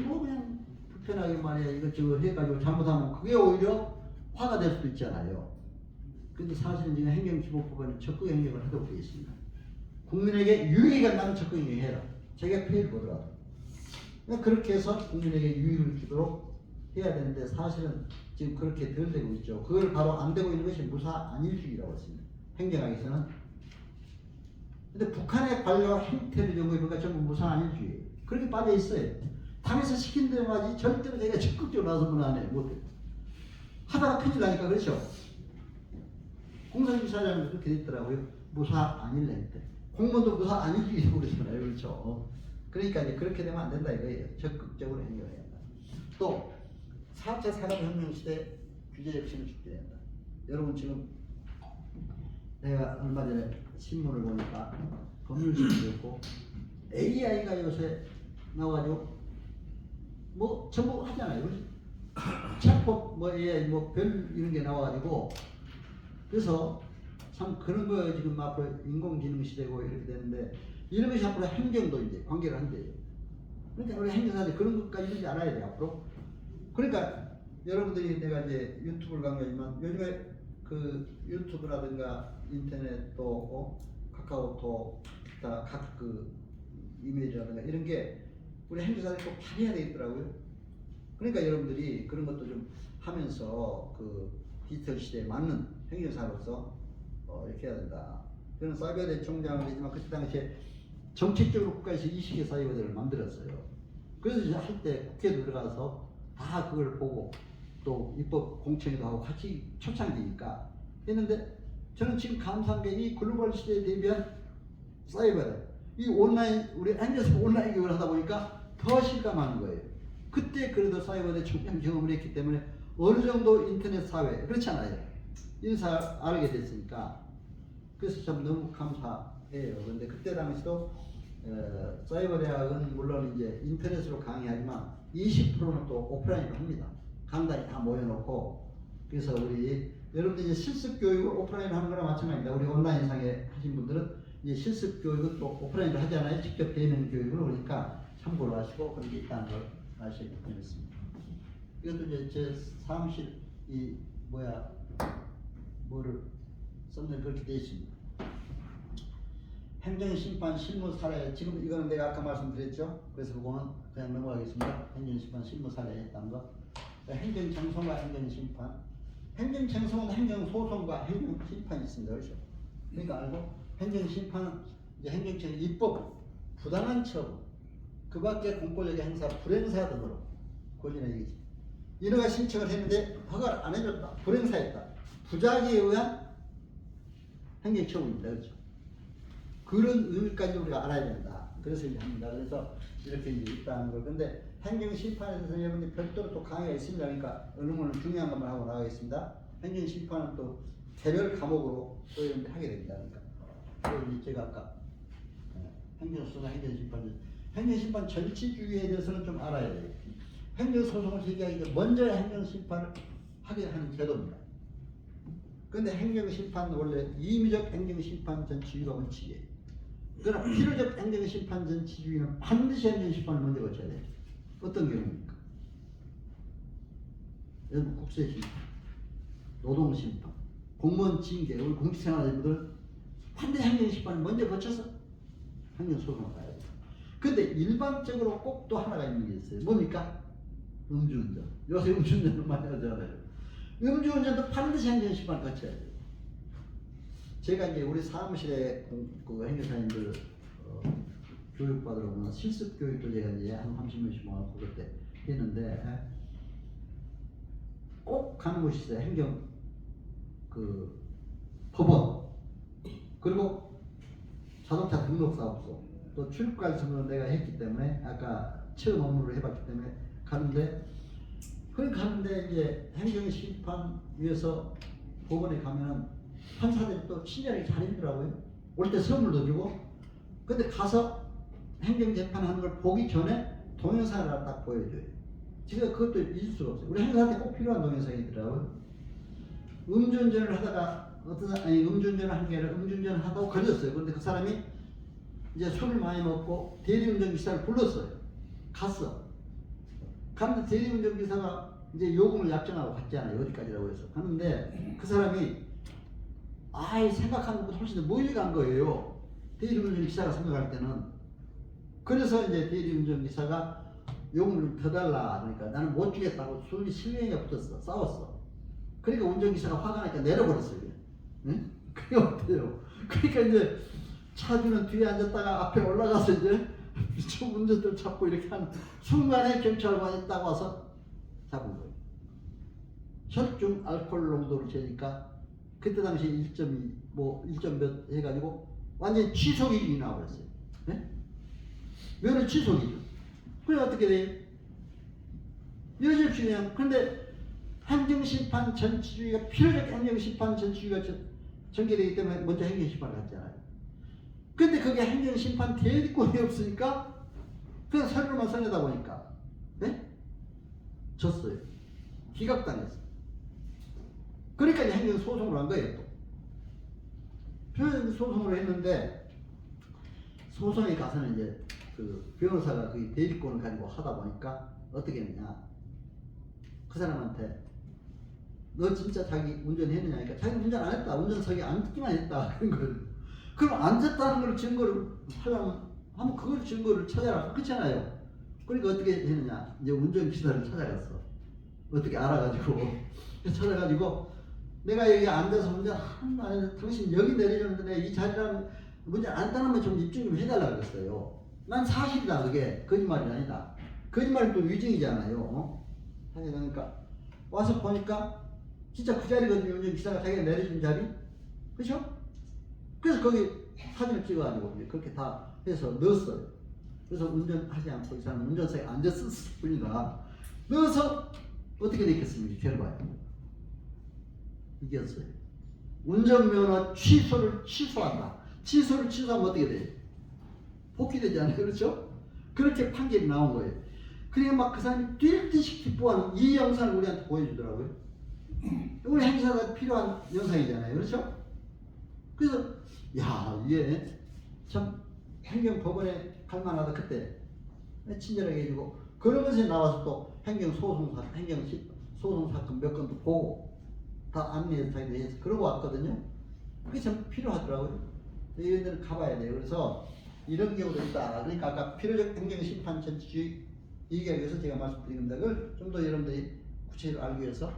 뭐 그냥 불편하게 말이야 이것저것 해가지고 잘못하면 그게 오히려 화가 될 수도 있잖아요. 근데 사실은 지금 행정기본법에는 적극 행정을 하도록 되어 있습니다. 국민에게 유익이 간다면 적극 행정해라. 자기가 피해를 보더라도. 그렇게 해서 국민에게 유익을 주도록 해야 되는데 사실은 지금 그렇게 덜 되고 있죠. 그걸 바로 안 되고 있는 것이 무사 안일주의라고 했습니다. 행정학에서는. 근데 북한의 관료와 행태를 연구해보니까 전부 무사 안일주의예요. 그렇게 빠져 있어요. 당에서 시킨 대로 하지 절대로 내가 적극적으로 나서서 문 안 해. 못해. 하다가 큰일 나니까 그렇죠. 공사기사장은 그렇게 됐더라고요. 무사 안일 행태. 공무원도 무사 안일주의라고 그러잖아요. 그렇죠. 그러니까 이제 그렇게 되면 안 된다 이거예요. 적극적으로 행정해야 된다. 또 4차 산업혁명 시대 규제 혁신을 죽게 된다. 여러분 지금 내가 얼마 전에 신문을 보니까 법률신문이었고 AI가 요새 나와가지고 뭐 전부 하잖아요. 그렇지? 챗봇 뭐 AI 뭐 별 이런 게 나와가지고 그래서 참 그런 거 지금 앞으로 인공지능 시대고 이렇게 되는데 이런 것이 앞으로 행정도 이제 관계를 한대요. 그러니까 우리 행정사들이 그런 것까지 알아야 돼요 앞으로. 그러니까 여러분들이 내가 이제 유튜브를 강조하지만 요즘에 그 유튜브라든가 인터넷도 카카오톡 기타 각 그 이메일이라든가 이런 게 우리 행정사들이 꼭 잘해야 되겠더라고요. 그러니까 여러분들이 그런 것도 좀 하면서 그 디지털 시대에 맞는 행정사로서 이렇게 해야 된다. 저는 사이버대 총장을 했지만 그때 당시에 정책적으로 국가에서 20개 사이버대를 만들었어요. 그래서 이제 할 때 국회에 들어가서 다 그걸 보고 또 입법 공청회도 하고 같이 초창기니까 했는데 저는 지금 감사한 게 이 글로벌 시대에 대비한 사이버대 이 온라인 우리 행정사 온라인 교육을 하다 보니까 더 실감하는 거예요. 그때 그래도 사이버대 총장 경험을 했기 때문에 어느 정도 인터넷 사회 그렇잖아요. 인사 알게 됐으니까 그래서 참 너무 감사해요. 그런데 그때 당시도 사이버 대학은 물론 이제 인터넷으로 강의하지만 20%는 또 오프라인으로 합니다. 강단이 다 모여놓고 그래서 우리 여러분들 이제 실습 교육을 오프라인으로 하는 거랑 마찬가지입니다. 우리 온라인상에 하신 분들은 이제 실습 교육은 또 오프라인으로 하잖아요. 직접 대면 교육으로 그러니까 참고를 하시고 그런 게 있다는 걸 아시길 바랍니다. 이것도 이제 제 사무실 이 뭐를 썼는 그렇게 되어 있습니다. 행정심판 실무 사례 지금 이거는 내가 아까 말씀드렸죠. 그래서 그거는 그냥 넘어가겠습니다. 행정심판 실무 사례에 있다는 거. 행정청소와 행정심판. 행정청소는 행정소송과 행정심판이 있습니다. 그렇죠? 그러니까 알고 행정심판은 이제 행정청 입법 부당한 처분 그 밖에 공권력의 행사 불행사 등으로 권리는 얘기지. 인허가 신청을 했는데 허가를 안 해줬다. 불행사했다. 부작위에 의한 행정처분입니다. 그렇죠? 그런 의미까지 우리가 알아야 된다. 그래서 이제 합니다. 그래서 이렇게 이제 있다는 걸. 근데 행정심판에 대해서 여러분들이 별도로 또 강의가 있습니다. 그러니까 어느 분 중요한 것만 하고 나가겠습니다. 행정심판은 또 개별 과목으로 또 이렇게 하게 됩니다. 그러니까 이제 제가 아까 행정소송, 행정심판 절치주의에 대해서는 좀 알아야 돼요. 행정소송을 제기하기 전에 먼저 행정심판을 하게 하는 제도입니다. 그런데 행정심판은 원래 임의적 행정심판 전치주의가 원칙이에요. 그러나 필요적 행정심판 전치주의는 반드시 행정심판을 먼저 거쳐야 돼요. 어떤 경우입니까? 여러분 국세심판, 노동심판, 공무원 징계, 우리 공직생활자분들 반드시 행정심판을 먼저 거쳐서 행정소송을 가야 돼요. 근데 일반적으로 꼭 또 하나가 있는 게 있어요. 뭡니까? 음주운전. 요새 음주운전을 많이 하잖아요. 음주운전도 반드시 행정심판 거쳐야 돼요. 제가 이제 우리 사무실에 그 행정사님들 교육받으러 오면 실습 교육도 제가 이제 한 30명씩 모아서 그때 했는데 꼭 가는 곳이 있어요. 행정 그 법원 그리고 자동차 등록사업소 또 출입관리청은 내가 했기 때문에 아까 처음 업무를 해봤기 때문에 가는데 이제 행정심판위에서 법원에 가면은 판사들이 또 친절하게 잘해주더라고요. 올 때 선물도 주고. 근데 가서 행정재판하는 걸 보기 전에 동영상을 하나 딱 보여줘요. 제가 그것도 잊을 수가 없어요. 우리 행사한테 꼭 필요한 동영상이더라고요. 음주운전을 하다가 음주운전을 한 게 아니라 음주운전을 하다가 걸렸어요. 근데 그 사람이 이제 술을 많이 먹고 대리운전기사를 불렀어요. 갔어. 갔는데 대리운전기사가 이제 요금을 약정하고 갔잖아요. 어디까지라고 해서. 갔는데 그 사람이 생각하는 것보다 훨씬 더 멀리 간 거예요. 대리운전기사가 생각할 때는. 그래서 이제 대리운전기사가 요금을 더 달라 그러니까 나는 못 주겠다고 술이 실명이가 붙었어. 싸웠어. 그러니까 운전기사가 화가 나니까 내려버렸어요. 응? 그게 어때요? 그러니까 이제 차주는 뒤에 앉았다가 앞에 올라가서 이제 좀 운전대를 잡고 이렇게 하는 순간에 경찰관이 딱 와서 잡은 거예요. 혈중 알코올 농도를 재니까 그때 당시 1.2 뭐 1점 몇 해가지고 완전히 취소 기준이 나와버렸어요. 네? 면허 취소 기준. 그래 어떻게 돼요? 이러십시오 그냥. 그런데 행정심판 전치주의가 필요적 행정심판 전치주의가 전개되기 때문에 먼저 행정심판을 갔잖아요. 근데 그게 행정심판 대리권이 없으니까 그냥 서류만 써내다 보니까 네? 졌어요. 기각당했어요. 그러니까 이제 행정소송을 한 거예요. 또 표현 소송을 했는데 소송에 가서는 이제 그 변호사가 그 대리권을 가지고 하다 보니까 어떻게 했느냐, 그 사람한테 너 진짜 자기 운전했느냐 하니까 자기는 운전 안 했다, 운전석에 앉기만 했다 그런 거예요. 그럼 앉았다는 걸 증거를 하려면 한번 그걸 증거를 찾아라 그렇잖아요. 그러니까 어떻게 했느냐, 이제 운전기사를 찾아갔어. 어떻게 알아가지고 찾아가지고 내가 여기 앉아서 운전하는 말에 당신 여기 내리려는데 내가 이 자리라면 운전 안 따르면 좀 입증 좀 해달라 그랬어요. 난 사실이다. 그게 거짓말이 아니다. 거짓말이 또 위증이잖아요. 그러니까 와서 보니까 진짜 그 자리거든요. 운전기사가 자기가 내려준 자리. 그렇죠? 그래서 거기 사진을 찍어가지고 그렇게 다 해서 넣었어요. 그래서 운전하지 않고 이 사람은 운전석에 앉았을 뿐이다. 넣어서 어떻게 됐겠습니까? 결과요. 이겼어요. 운전면허 취소를 취소한다. 취소를 취소하면 어떻게 돼요? 복귀되지 않아요. 그렇죠? 그렇게 판결이 나온 거예요. 그러니까 막 그 사람이 뛸 듯이 기뻐하는 이 영상을 우리한테 보여주더라고요. 우리 행사가 필요한 영상이잖아요. 그렇죠? 그래서 야, 이게 참 행정법원에 갈 만하다. 그때 친절하게 해주고 그러면서 나와서 또 행정소송 사건 몇 건도 보고 다 안내해서 자기들 해서 그러고 왔거든요. 그게 참 필요하더라고요. 이런 데는 가봐야 돼요. 그래서 이런 경우도 있다. 그러니까 아까 필요적 행정심판 전치주의 얘기하기 위해서 제가 말씀드린 겁니다. 그걸 좀 더 여러분들이 구체적으로 알기 위해서.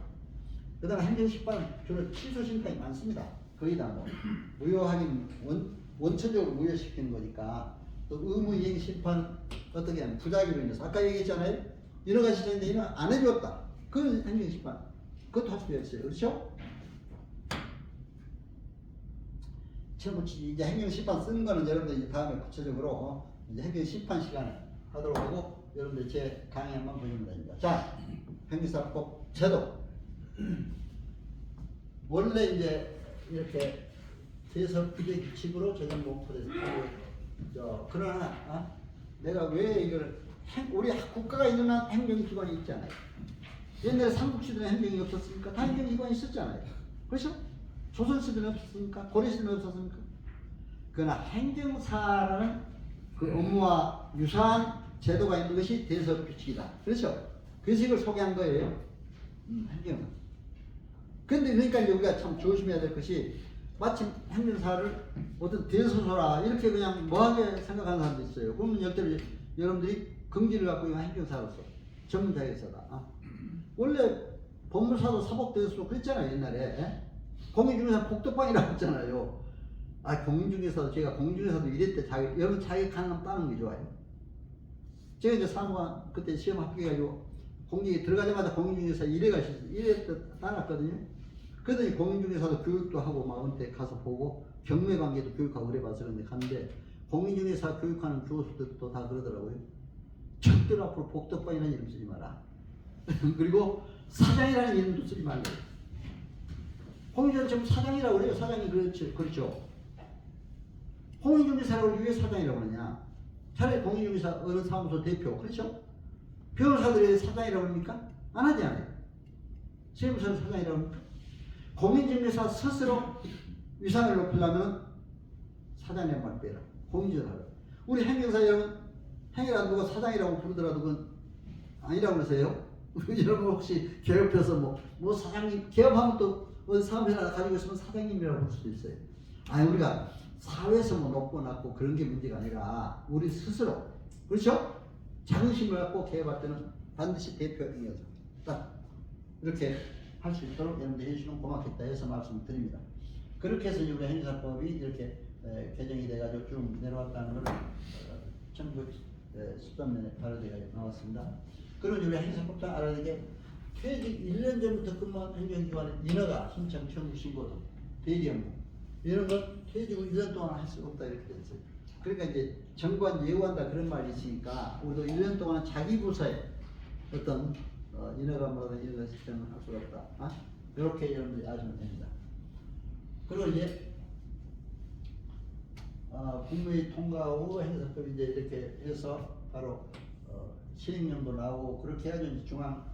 그 다음에 행정심판은 주로 취소심판이 많습니다. 거의 다 뭐 무효하긴 원천적으로 무효시키는 거니까. 또 의무이행심판 어떻게 하면 부작위로 인해서 아까 얘기했잖아요. 여러 가지 있는데 이는 안 해줬다. 그건 행정심판. 그것도 할 수가 있어요. 그렇죠? 이제 행정심판 쓰는 거는 여러분들 이제 다음에 구체적으로 이제 행정심판 시간을 하도록 하고 여러분들 제 강의 한번 보시면 됩니다. 자, 행정사법 제도. 원래 이제 이렇게 대서부제 규칙으로 적용 목표돼서 그러나 내가 왜 이걸 우리 국가가 있는 행정기관이 있잖아요. 옛날에 삼국시대는 행정이 없었습니까? 다 행정기관이 있었잖아요. 그렇죠? 조선시대는 없었습니까? 고려시대는 없었습니까? 그러나 행정사라는 그 업무와 유사한 제도가 있는 것이 대서규칙이다. 그렇죠? 그래서 이걸 소개한 거예요. 행정. 근데 그러니까 우리가 참 조심해야 될 것이 마침 행정사를 어떤 대소소라 이렇게 그냥 뭐하게 생각하는 사람도 있어요. 그러면 여러분들이 긍지를 갖고 있는 행정사로서 전문 자격사다. 원래 법무사도 사법대소 그랬잖아요 옛날에. 공인중개사 복덕방이라고 했잖아요. 공인중개사도 제가 공인중개사도 이랬대. 여러분 자격하는 따는 게 좋아요. 제가 이제 사무관 그때 시험 합격해가지고 공직에 들어가자마자 공인중개사 1회 따놨거든요. 그러더니 공인중개사도 교육도 하고 막 은퇴 가서 보고 경매관계도 교육하고 그래봐서 그런데 갔는데 공인중개사 교육하는 교수들도 다 그러더라고요. 절대로 앞으로 복덕방이라는 이름 쓰지 마라. 그리고 사장이라는 이름도 쓰지 말라. 공인중개사 지금 사장이라고 그래요. 사장이 그렇죠. 공인중개사를 왜 사장이라고 그러냐. 차라리 공인중개사 어느 사무소 대표 그렇죠. 변호사들이 사장이라고 합니까? 안 하지 않아요. 세무사를 사장이라고 합니까? 공인중개사 스스로 위상을 높이려면 사장이라는 말 빼라. 공인중개사를. 우리 행정사 여러분 행여라 누가 사장이라고 부르더라도 그건 아니라고 그러세요? 여러분 혹시 개업해서 뭐 사장님 개업하면 또 어디 사무실 하나 가지고 있으면 사장님이라고 부를 수도 있어요. 우리가 사회에서 높고 낮고 그런 게 문제가 아니라 우리 스스로 그렇죠? 자긍심을 갖고 개업할 때는 반드시 대표행위여서 딱 이렇게 할 수 있도록 여러분들 해주시면 고맙겠다 해서 말씀을 드립니다. 그렇게 해서 우리 행정사법이 이렇게 개정이 돼가지고 쭉 내려왔다는 걸 1913년에 발효되어 나왔습니다. 그리고 우리 행정사법도 알아야 되게 퇴직 1년 전부터 근무한 행정기관의 인허가 신청 청구 신고도 대리업무 이런 건 퇴직 후 1년 동안 할 수 없다 이렇게 됐어요. 그러니까 이제 정관 예우한다 그런 말이 있으니까 우리도 1년 동안 자기 부서에 어떤 인허가 이런 거 신청을 할 수가 없다. 이렇게 여러분들이 아시면 됩니다. 그리고 이제 국무회의 통과 후 행정사법이 이제 이렇게 해서 바로 시행령도 나오고 그렇게 해가지고 중앙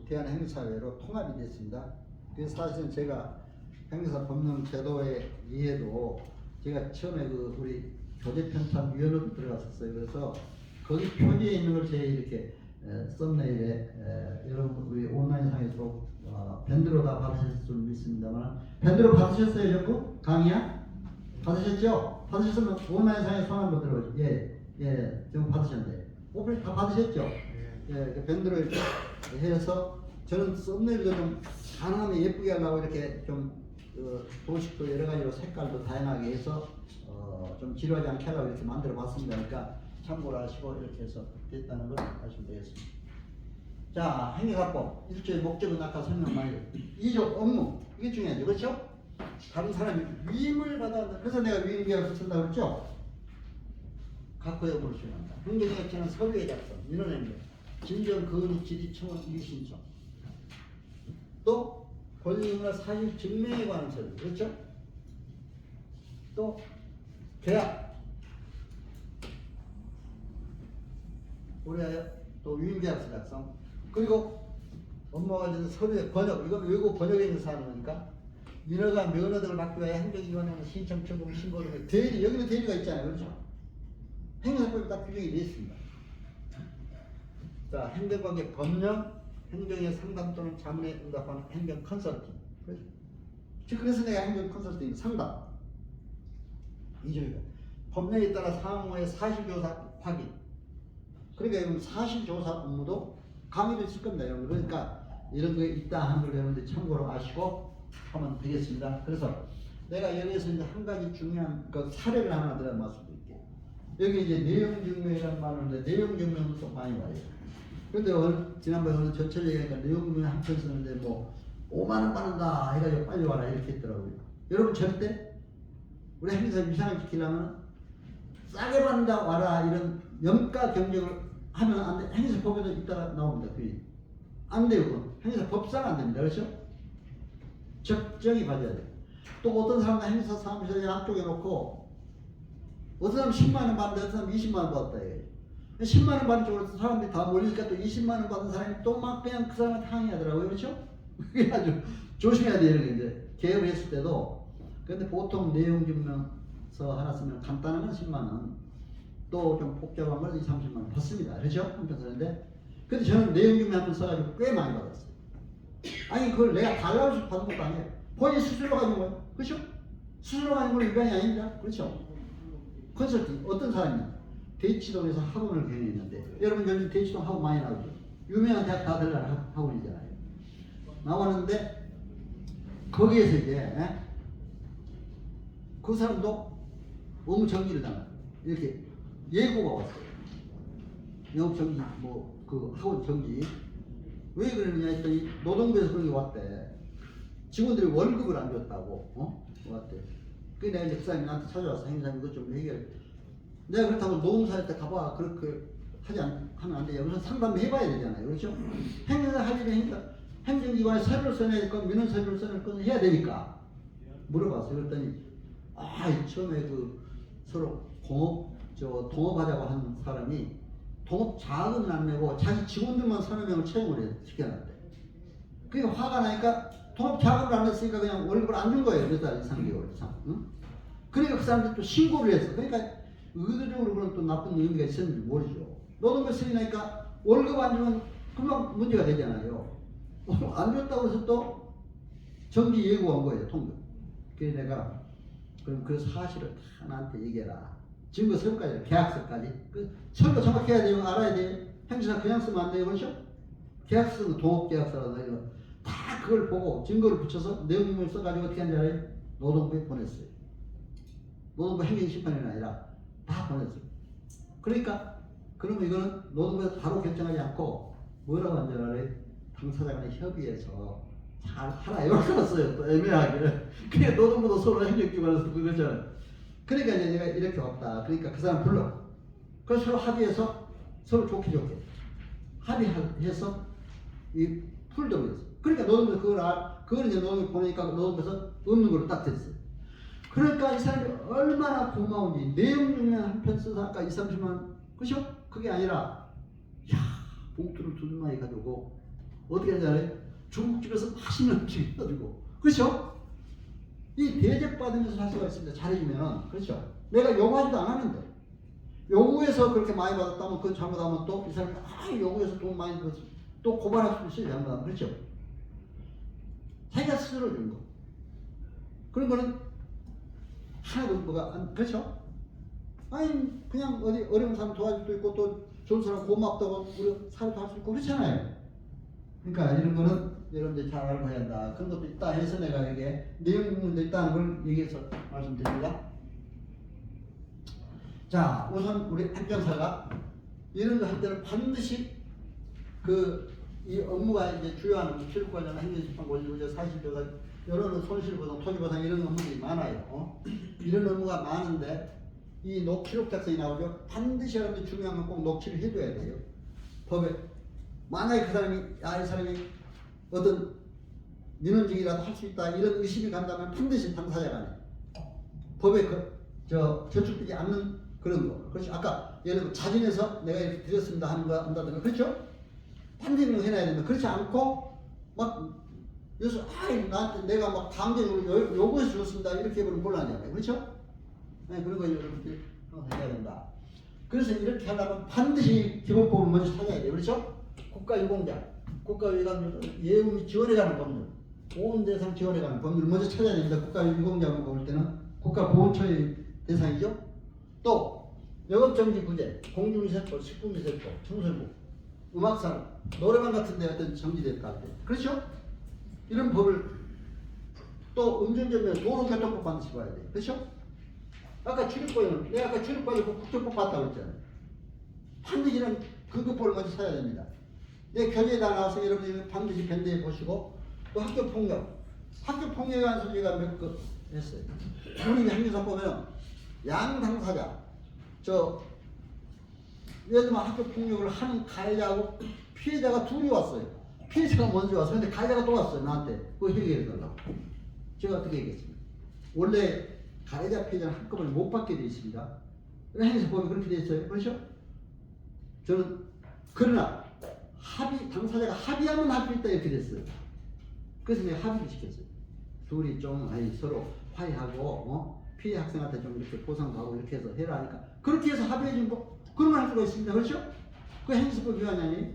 대한행정사회로 통합이 됐습니다. 그래서 사실은 제가 행정사 법령 제도에 의해도 제가 처음에 우리 교재편찬위원회도 들어갔었어요. 그래서 거기 표지에 있는 걸 제가 이렇게 썸네일에 여러분 우리 온라인상에서 밴드로 다 받으셨을 줄 믿습니다만 밴드로 받으셨어요 전부? 강의야? 받으셨죠? 받으셨으면 온라인상에 손 한번 들어보죠. 예, 지금 받으셨는데 오프레 다 받으셨죠? 예, 밴드로 이렇게 해서 저는 썸네일도 좀 가능하면 예쁘게 하려고 이렇게 좀 도식도 여러 가지로 색깔도 다양하게 해서 좀 지루하지 않게 하려고 이렇게 만들어 봤습니다. 그러니까 참고를 하시고 이렇게 해서 됐다는 걸 아시면 되겠습니다. 자, 행정사법 1조의 목적은 아까 설명 많이 했죠. 2조 업무 이게 중요하죠. 그렇죠? 다른 사람이 위임을 받아야 그래서 내가 위임계약서 쓴다고 그랬죠? 각호 여부를 수행한다. 행정행위는 서류의 작성, 민원행위, 진정 건의 질의 청원 이의신청 또 권리의무나 사실 증명에 관한 서류 그렇죠? 또 계약 우리하여 또 위임계약서 작성 그리고 업무와 관련된 서류의 번역 이건 외국 번역에 있는 사항이니까 민허가 면허 등을 받기 위해 행정기관에 신청 청구 신고를 대리 여기는 대리가 있잖아요 그렇죠? 행정사법이 딱 규정이 되어 있습니다. 자 행정관계 법령 행정의 상담 또는 자문에 응답하는 행정 컨설팅 그래서 내가 행정 컨설팅 상담 이조이다. 법령에 따라 사무의 사실조사 확인 그러니까 여러분 사실조사 업무도 강의도 있을 겁니다. 여러분. 그러니까 이런 게 있다 하는 걸 여러분들 참고로 아시고 하면 되겠습니다. 그래서 내가 여기에서 이제 한 가지 중요한 그 사례를 하나 들어 말씀드릴게요. 여기 이제 내용증명이라는 말인데 내용증명도 또 많이 와요. 그런데 지난번에 오늘 전철 얘기하니까 내용증명 한 편 쓰는데 5만원 받는다 해가지고 빨리 와라 이렇게 했더라고요. 여러분 절대 우리 행사 위상을 지키려면 싸게 받는다 와라 이런 영가 경쟁을 하면 안 돼. 행사 법에도 있다가 나옵니다. 안 돼요. 그건. 행사 법상 안 됩니다. 그렇죠? 적정히 받아야 돼요. 또 어떤 사람은 행사 사무실에 앞쪽에 놓고 어떤 사람 10만원 받는데 어떤 사람 20만원 받았다 이거예요. 10만원 받는 쪽으로 사람들이 다 몰리니까 또 20만원 받은 사람이 또 막 그냥 그 사람한테 항의하더라고요. 그렇죠? 그게 아주 조심해야 돼요. 이런 게 이제 개업을 했을 때도. 근데 보통 내용증명서 하나 쓰면 간단한 건 10만원 또 좀 복잡한 건 20, 30만원 받습니다. 그렇죠? 한편 쓰는데 근데 저는 내용증명 한 번 써가지고 꽤 많이 받았어요. 아니 그걸 내가 달라고 해서 받은 것도 아니에요. 본인 스스로 가진 거예요. 그렇죠? 스스로 가진 건 위반이 아닙니다. 그렇죠? 컨설팅 어떤 사람이 대치동에서 학원을 경영했는데 여러분 요즘 대치동 학원 많이 나오죠. 유명한 대학 다 들어가는 학원이잖아요. 나왔는데 거기에서 이제 그 사람도 업무 정지를 당한 이렇게 예고가 왔어요. 영업 정지 뭐 그 학원 정지 왜 그러느냐 했더니 노동부에서 그런 게 왔대. 직원들이 월급을 안 줬다고 왔대. 그래 내가 이제 그 사람이 나한테 찾아와서 행사님 이것 좀 해결. 내가 그렇다고 노동사한테 가봐 그렇게 하면 안 돼요. 우선 상담을 해봐야 되잖아요. 그렇죠? 행사 할 일이 하니까 행정기관에 서류를 써내야 될 건 민원 서류를 써낼 건 해야 되니까 물어봤어요. 그랬더니 처음에 그 서로 동업하자고 한 사람이 동업 자금을 안 내고 자기 직원들만 3명을 채용을 시켜놨대. 그게 화가 나니까 동업 자금을 안 냈으니까 그냥 월급을 안 준 거예요. 몇 달, 3개월 이상. 응? 그러니까 그 사람들이 또 신고를 했어. 그러니까 의도적으로 그런 또 나쁜 의미가 있었는지 모르죠. 노동부 쓰이니까 월급 안 주면 금방 문제가 되잖아요. 안 줬다고 해서 또 정기 예고한 거예요. 통금. 그래서 내가 그럼 그 사실을 다 나한테 얘기해라. 증거 서류까지, 계약서까지. 그 서류가 정확해야 돼요. 알아야 돼요. 행사사 그냥 쓰면 안 돼요. 그렇죠? 계약서는 동업계약서라든가 이런 거. 다 그걸 보고 증거를 붙여서 내용을 써가지고 어떻게 하는지 알아요? 노동부에 보냈어요. 노동부 행정심판이 아니라 다 보냈어요. 그러니까 그러면 이거는 노동부에서 바로 결정하지 않고 뭐라고 한 줄 알아요? 당사자 간에 협의해서 잘 하라 이렇게 썼어요. 또 애매하게. 그러니까 노동부도 서로 행정기관에서 그거잖아요. 그러니까 이제 내가 이렇게 왔다. 그러니까 그 사람 불러. 그래서 서로 합의해서 서로 좋게 합의해서 이 풀도록 했어. 그러니까 노동부에서 그걸 이제 노동부에 보내니까 노동부에서 없는 걸로 딱 됐어요. 그러니까 이 사람이 얼마나 고마운지 내용 중에 한 편 써서 아까 2, 30만 원 그죠? 그게 아니라 봉투를 두둑마리 가지고 어떻게 하는지 알아요? 중국집에서 맛있는 음식 해가지고 그렇죠? 이 대접받으면서 할 수가 있습니다. 잘해주면 그렇죠? 내가 요구하지도 않았는데 요구해서 그렇게 많이 받았다면 그건 잘못하면 또 이 사람이 요구해서 돈 많이 벌었어 또 고발할 수 있어요. 잘못하면 그렇죠? 자기가 스스로 준 거 그런 거는 하나도 뭐가 안 그렇죠? 아니 그냥 어디 어려운 사람 도와줄 수도 있고 또 좋은 사람 고맙다고 우리 사회도 할 수 있고 그렇잖아요. 그러니까 이런 거는 여러분들 잘 알고 해야 한다. 그런 것도 있다 해서 내가 이게 내용도 있다는 걸 얘기해서 말씀드립니다. 자, 우선 우리 행정사가 이런 거 할 때는 반드시 이 업무가 이제 주요한 출입관련 행정심판 권리구제 사실조사 이런 손실보상 토지보상 이런 업무들이 많아요. 이런 업무가 많은데 이 녹취록 작성이 나오죠. 반드시 여러분들 중요한 건 꼭 녹취를 해둬야 돼요. 법에 만약에 그 사람이 이 사람이 어떤 민원직이라도 할 수 있다 이런 의심이 간다면 반드시 당사자 간에 법에 저축되지 않는 그런 거. 그렇죠. 아까 예를 들어 자진해서 내가 이렇게 드렸습니다 하는 거 한다든가 그렇죠. 반드시 해놔야 된다. 그렇지 않고 막 여기서 나한테 내가 막 강제적으로 요구해서 줬습니다 이렇게 해보면 곤란하잖아요. 그렇죠. 네, 그런 거 여러분들이 해야 된다. 그래서 이렇게 하려면 반드시 기본법을 먼저 찾아야 돼요. 그렇죠. 국가유공자, 국가유공자 예우 지원에 관한 법률, 보험 대상 지원에 관한 법률을 먼저 찾아야 됩니다. 국가유공자만 볼 때는 국가보훈처의 대상이죠. 또 영업정지구제, 공중미세법, 식품미세법, 청소부, 음악산, 노래방 같은 데 어떤 정지됐다 할 때, 그렇죠? 이런 법을 또 음주운전면 도로교통법 반드시 봐야 돼요. 그렇죠? 아까 출입법에는 내가 아까 출입법에 국정법 봤다고 했잖아요. 반드시 이런 급급법을 먼저 찾아야 됩니다. 내 교재에다 나와서 여러분이 반드시 변대해 보시고 또 학교폭력에 관한 소리가 몇 개 했어요. 우리 행정사 보면 양당사자 예를 들면 학교폭력을 하는 가해자하고 피해자가 둘이 왔어요. 피해자가 먼저 왔어요. 근데 가해자가 또 왔어요. 나한테 그거 해결해 달라고. 제가 어떻게 얘기했습니까? 원래 가해자 피해자는 한꺼번에 못 받게 되어 있습니다. 행정법이 그렇게 되어 있어요. 그렇죠? 저는 그러나 당사자가 합의하면 할 수 있다 이렇게 됐어요. 그래서 내가 합의를 시켰어요. 둘이 좀 서로 화해하고 피해 학생한테 좀 이렇게 보상도 하고 이렇게 해서 해라 하니까 그렇게 해서 합의해 준 거 그런 걸 할 수가 있습니다. 그렇죠? 그 행정법 위반이 아니에요.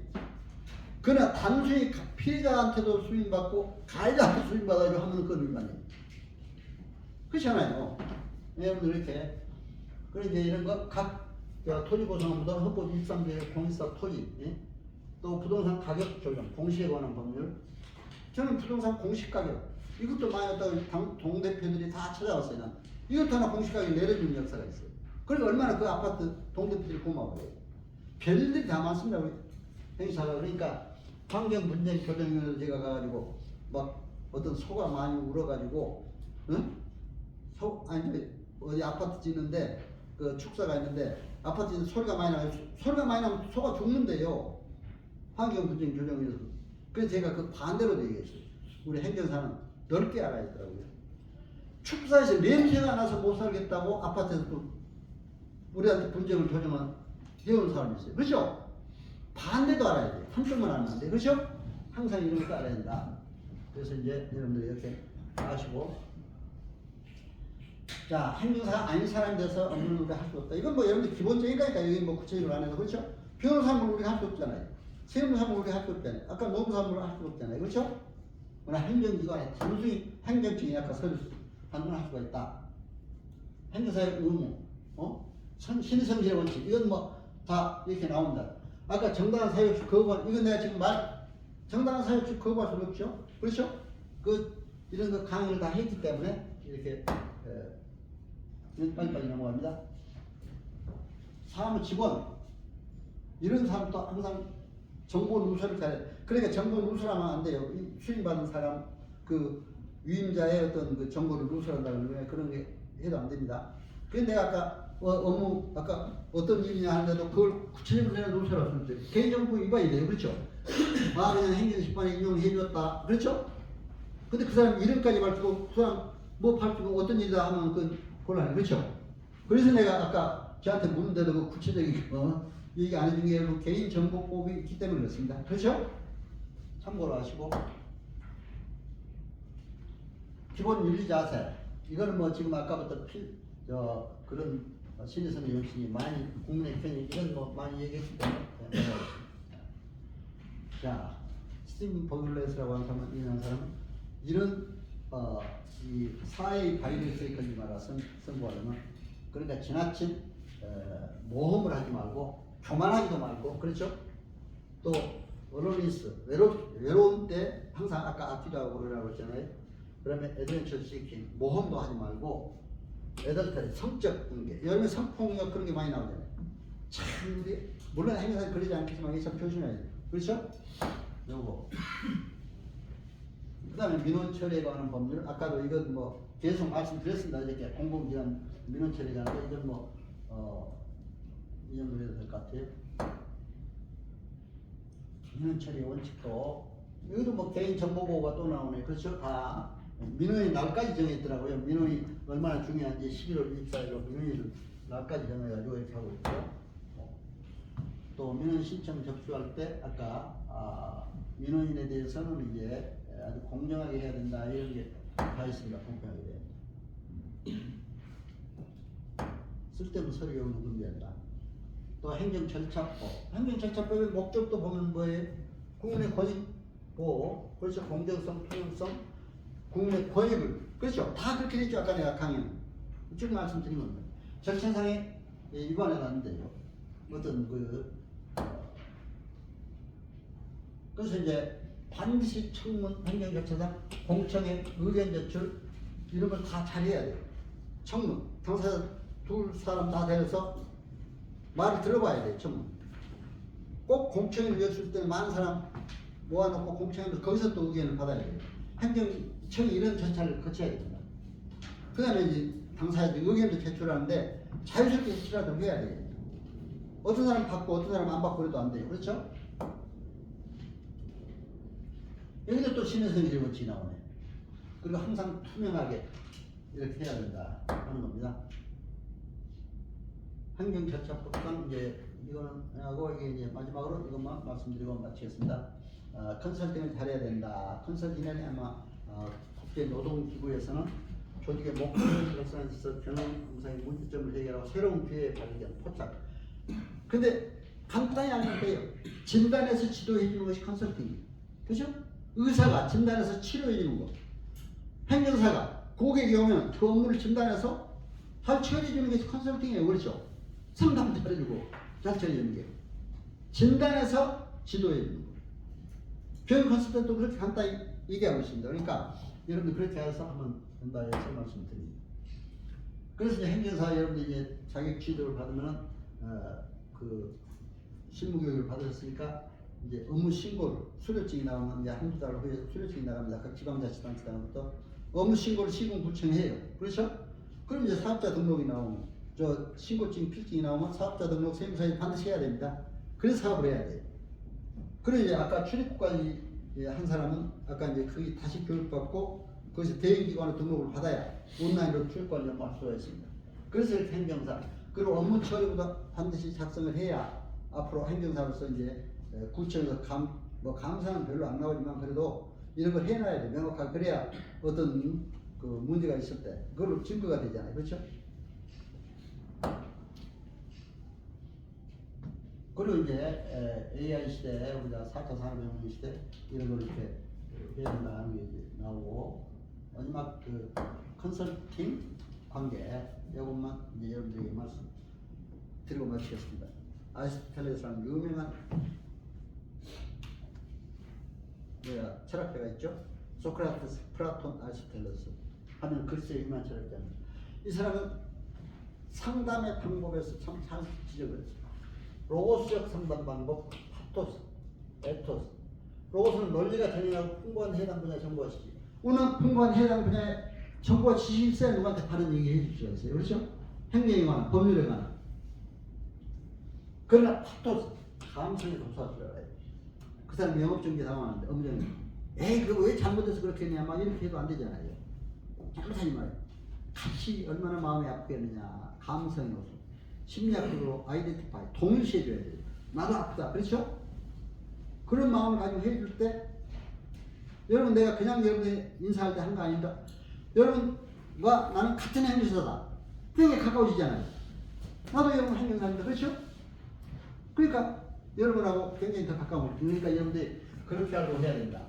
그러나 단순히 피해자한테도 수임받고 가해자한테 수임받아가지고 하면 그건 위반이에요. 그렇잖아요. 여러분들 이렇게. 그리고 이제 이런 거 각 토지보상보다 헌법 23조 공시사 토지, 예? 또 부동산 가격 조정, 공시에 관한 법률. 저는 부동산 공시 가격 이것도 많이 왔다고 동대표들이 다 찾아왔어요. 난. 이것도 하나 공시 가격 내려주는 역사가 있어요. 그리고 얼마나 그 아파트 동대표들이 고마워요. 별일들이 다 많습니다. 우리 행사가. 그러니까 환경 문제 교정위원회도 제가 가가지고 막 어떤 소가 많이 울어가지고, 응? 아니 어디 아파트 짓는데 그 축사가 있는데 아파트 짓는 소리가 많이 나요. 소리가 많이 나면 소가 죽는데요. 환경 문제 교정위원회. 그래서 제가 그 반대로 얘기했어요. 우리 행정사는 넓게 알아야 되더라고요. 축사에서 냄새가 나서 못 살겠다고 아파트에서 또 우리한테 분쟁을 조정한 해오는 사람이 있어요. 그렇죠? 반대도 알아야 돼요. 한쪽만 알면 안 돼. 그렇죠? 항상 이런 것도 알아야 된다. 그래서 이제 여러분들 이렇게 아시고, 자, 행정사가 아닌 사람이 돼서 업무를 우리가 할 수 없다. 이건 뭐 여러분들 기본적인 거니까 여기 뭐 구체적으로 안 해도. 그렇죠? 변호사를 우리가 할 수 없잖아요. 세무사를 우리가 할 수 없잖아요. 아까 노무사를 할 수 없잖아요. 그렇죠? 그러나 행정기관에 단순히 행정적인 약간 서비스 판단할 수가 있다. 행정사의 의무, 신성실의 원칙, 이건 뭐 다 이렇게 나온다. 아까 정당한 사유없이 거부할, 이건 내가 지금 정당한 사유없이 거부할 수는 없죠. 그렇죠? 이런 거 강의를 다 했기 때문에 이렇게 빨리빨리 넘어갑니다. 사무 직원, 이런 사람도 항상 정보 누설을 잘해. 그러니까 정보 누설하면 안 돼요. 수임받은 사람, 그 위임자의 어떤 그 정보를 누설한다는 거예요. 그런 게 해도 안 됩니다. 그런데 내가 아까 업무 아까 어떤 일이냐 하는데도 그걸 구체적으로 내가 누설할 수 있어요. 개인정보 위반이 돼요. 그렇죠? 그냥 행정식판에 인용해 줬다. 그렇죠? 근데 그 사람 이름까지 밝히고 그 사람 뭐 밝히고 어떤 일이다 하면 그건 곤란해. 그렇죠? 그래서 내가 아까 저한테 묻는데도 그 구체적인 얘기 안 해준 게 그 개인정보법이 있기 때문에 그렇습니다. 그렇죠? 참고로 하시고, 기본 윤리 자세, 이거는 뭐 지금 아까부터 그런 신혜선 의원님이 많이 국민의 편이 이건 뭐 많이 얘기했기 때문에 자, 스티븐 버글레스라고 하는 사람은 이런 이 사회의 바이러스에 걸리지 마라 선고하려면, 그러니까 지나친 모험을 하지 말고 교만하지도 말고, 그렇죠? 또 어로니스 외로운 때 항상 아까 아끼라고 그러라고 했잖아요. 그러면 애드벤처 시킹, 모험도 하지 말고 애들한테 성적 관계, 여름에 성폭력 그런 게 많이 나오잖아요. 참 우리 물론 행사에 걸리지 않겠지만 이게 참 조심해야 돼요. 그렇죠? 요거. 그 다음에 민원 처리에 관한 법률, 아까도 이건 뭐 계속 말씀드렸습니다. 이렇게 공공기관 민원 처리가 하는데 이건 뭐 이 정도 해도 될 것 같아요. 민원 처리 원칙도 이것도 뭐 개인정보보호가 또 나오네. 그렇죠? 다 민원이 날까지 정했더라고요. 민원이 얼마나 중요한지 11월 24일로 민원이 날까지 정해가지고 이렇게 하고 있고, 또 민원 신청 접수할 때 아까 민원인에 대해서는 이제 아주 공정하게 해야 된다 이런 게 다 있습니다. 공평하게. 쓸데없는 서류 요구는 금지한다. 또 행정절차법의 목적도 보면 뭐예요? 국민의 권익 보호, 그렇죠? 공정성, 투명성, 국민의 권익을, 그렇죠? 다 그렇게 됐죠. 아까 내가 강연 쭉 말씀드린 겁니다. 절차상에 위반해 놨는데요. 어떤 그래서 이제 반드시 청문 행정절차상 공청회 의견 제출 이런 걸 다 잘해야 돼요. 청문 당사자 둘 사람 다 데려서 말을 들어봐야 돼요. 청문 꼭 공청회를 열었을 때는 많은 사람 모아놓고 공청회도 거기서 또 의견을 받아야 돼요. 행정청이 이런 절차를 거쳐야 됩니다. 그 다음에 이제 당사자들이 의견도 제출하는데 자유스럽게 제출하도록 해야 돼요. 어떤 사람 받고 어떤 사람 안 받고 그래도 안 돼요. 그렇죠? 여기도 또 신혜선의 원칙이 나오네. 그리고 항상 투명하게 이렇게 해야 된다 하는 겁니다. 행정절차법상 이제 이거는 하고 이게 이제 마지막으로 이것만 말씀드리고 마치겠습니다. 컨설팅을 잘해야 된다. 컨설팅은 아마 국제 노동기구에서는 조직의 목표를 달성하기 위해서 경영 공사의 문제점을 해결하고 새로운 기회에 발견 포착. 근데 간단히 알면 돼요. 진단해서 지도해 주는 것이 컨설팅이에요. 그죠? 의사가 진단해서 치료해 주는 거. 행정사가 고객이 오면 그 업무를 진단해서 잘 처리해 주는 게 컨설팅이에요. 그렇죠? 상담도 해주고 잘 처리해 주는 게. 진단해서 지도해 주는 거. 교육 컨설팅도 그렇게 간단히 얘기하고 있습니다. 그러니까 여러분들 그렇게 해서 한번 된다 해서 말씀드립니다. 그래서 이제 행정사 여러분들 이제 자격 취득을 받으면은 그 실무교육을 받으셨으니까 이제 업무 신고를 수료증이 나오면 이제 한두 달 후에 수료증이 나갑니다. 각 지방자치단체장부터 업무 신고를 시군구청해요. 그렇죠? 그럼 이제 사업자 등록이 나오면 저 신고증 필증이 나오면 사업자 등록 세무서에 반드시 해야 됩니다. 그래서 사업을 해야 돼요. 그리고 이제 아까 출입국까지 한 사람은 아까 이제 거기 다시 교육받고 거기서 대행기관에 등록을 받아야 온라인으로 출입관을 연구할 수가 있습니다. 그래서 이렇게 행정사 그리고 업무 처리부터 반드시 작성을 해야 앞으로 행정사로서 이제 구청에서 감사는 별로 안 나오지만 그래도 이런 걸 해놔야 돼. 명확하게 그래야 어떤 그 문제가 있을 때 그걸로 증거가 되잖아요. 그렇죠? 그리고 이제 AI 시대 우리가 4차 산업혁명 시대 이런 걸 이렇게 해야 된다는 게 이제 나오고 마지막 그 컨설팅 관계 이것만 이제 여러분들에게 말씀 드리고 마치겠습니다. 아리스토텔레스라는 유명한 철학자가 있죠. 소크라테스, 플라톤, 아리스토텔레스 하면 그리스의 유명한 철학자입니다. 이 사람은 상담의 방법에서 참 잘 지적을 했어요. 로고스적 상담 방법, 파토스, 에토스. 로고스는 논리가 정의하고 풍부한 해당 분야 정보시지. 우리는 풍부한 해당 분야의 정보와 지식이 있어야 누구한테 다른 얘기 해줄 수가 있어요. 그렇죠? 행정에 관한, 법률에 관한. 그러나 파토스, 감성에 도사할 줄 알아요. 그 사람 영업정지 당하는데 업무정지. 에이 그거 왜 잘못해서 그렇게 했냐 막 이렇게 해도 안 되잖아요. 잘못하지 말아요. 같이 얼마나 마음이 아프겠느냐. 감성의 요소. 심리학적으로 아이덴티파이, 동일시해줘야 돼요. 나도 아프다. 그렇죠? 그런 마음을 가지고 해줄 때 여러분 내가 그냥 여러분이 인사할 때 한 거 아닙니다. 여러분과 나는 같은 행정사다. 굉장히 가까워지잖아요. 나도 여러분 행정사입니다. 그렇죠? 그러니까 여러분하고 굉장히 더 가까워. 그러니까 여러분들이 그렇게 알고 해야 된다.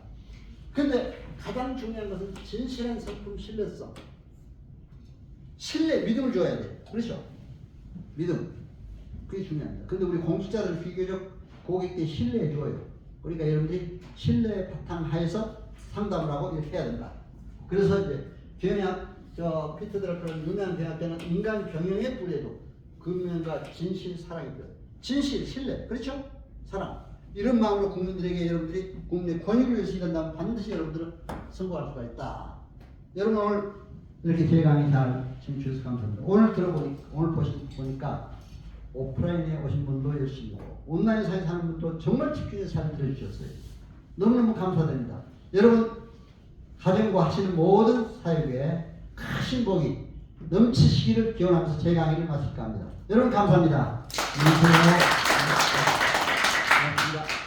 근데 가장 중요한 것은 진실한 성품 신뢰성. 신뢰, 믿음을 줘야 돼요. 그렇죠? 믿음. 그게 중요합니다. 근데 우리 공직자들 비교적 고객께 신뢰해 줘요. 그러니까 여러분들이 신뢰 바탕하에서 상담을 하고 이렇게 해야 된다. 그래서 이제 경영, 피터 드러프라는 유명한 경영학자는 인간 경영의 뿌리에도 근면과 진실, 사랑이 필요해요. 진실, 신뢰. 그렇죠? 사랑. 이런 마음으로 국민들에게 여러분들이 국민의 권익을 위해서 일한다면 반드시 여러분들은 성공할 수가 있다. 여러분 오늘 이렇게 제 강의 잘 청취해주셔서 감사합니다. 오늘 보니까 오프라인에 오신 분도 열심히 오고 온라인상에 사는 분도 정말 집중해서 잘 들어주셨어요. 너무너무 감사드립니다. 여러분 가정과 하시는 모든 사역에 크신 복이 넘치시기를 기원하면서 제 강의를 마칠까 합니다. 여러분 감사합니다. 안녕하세요. 고맙습니다.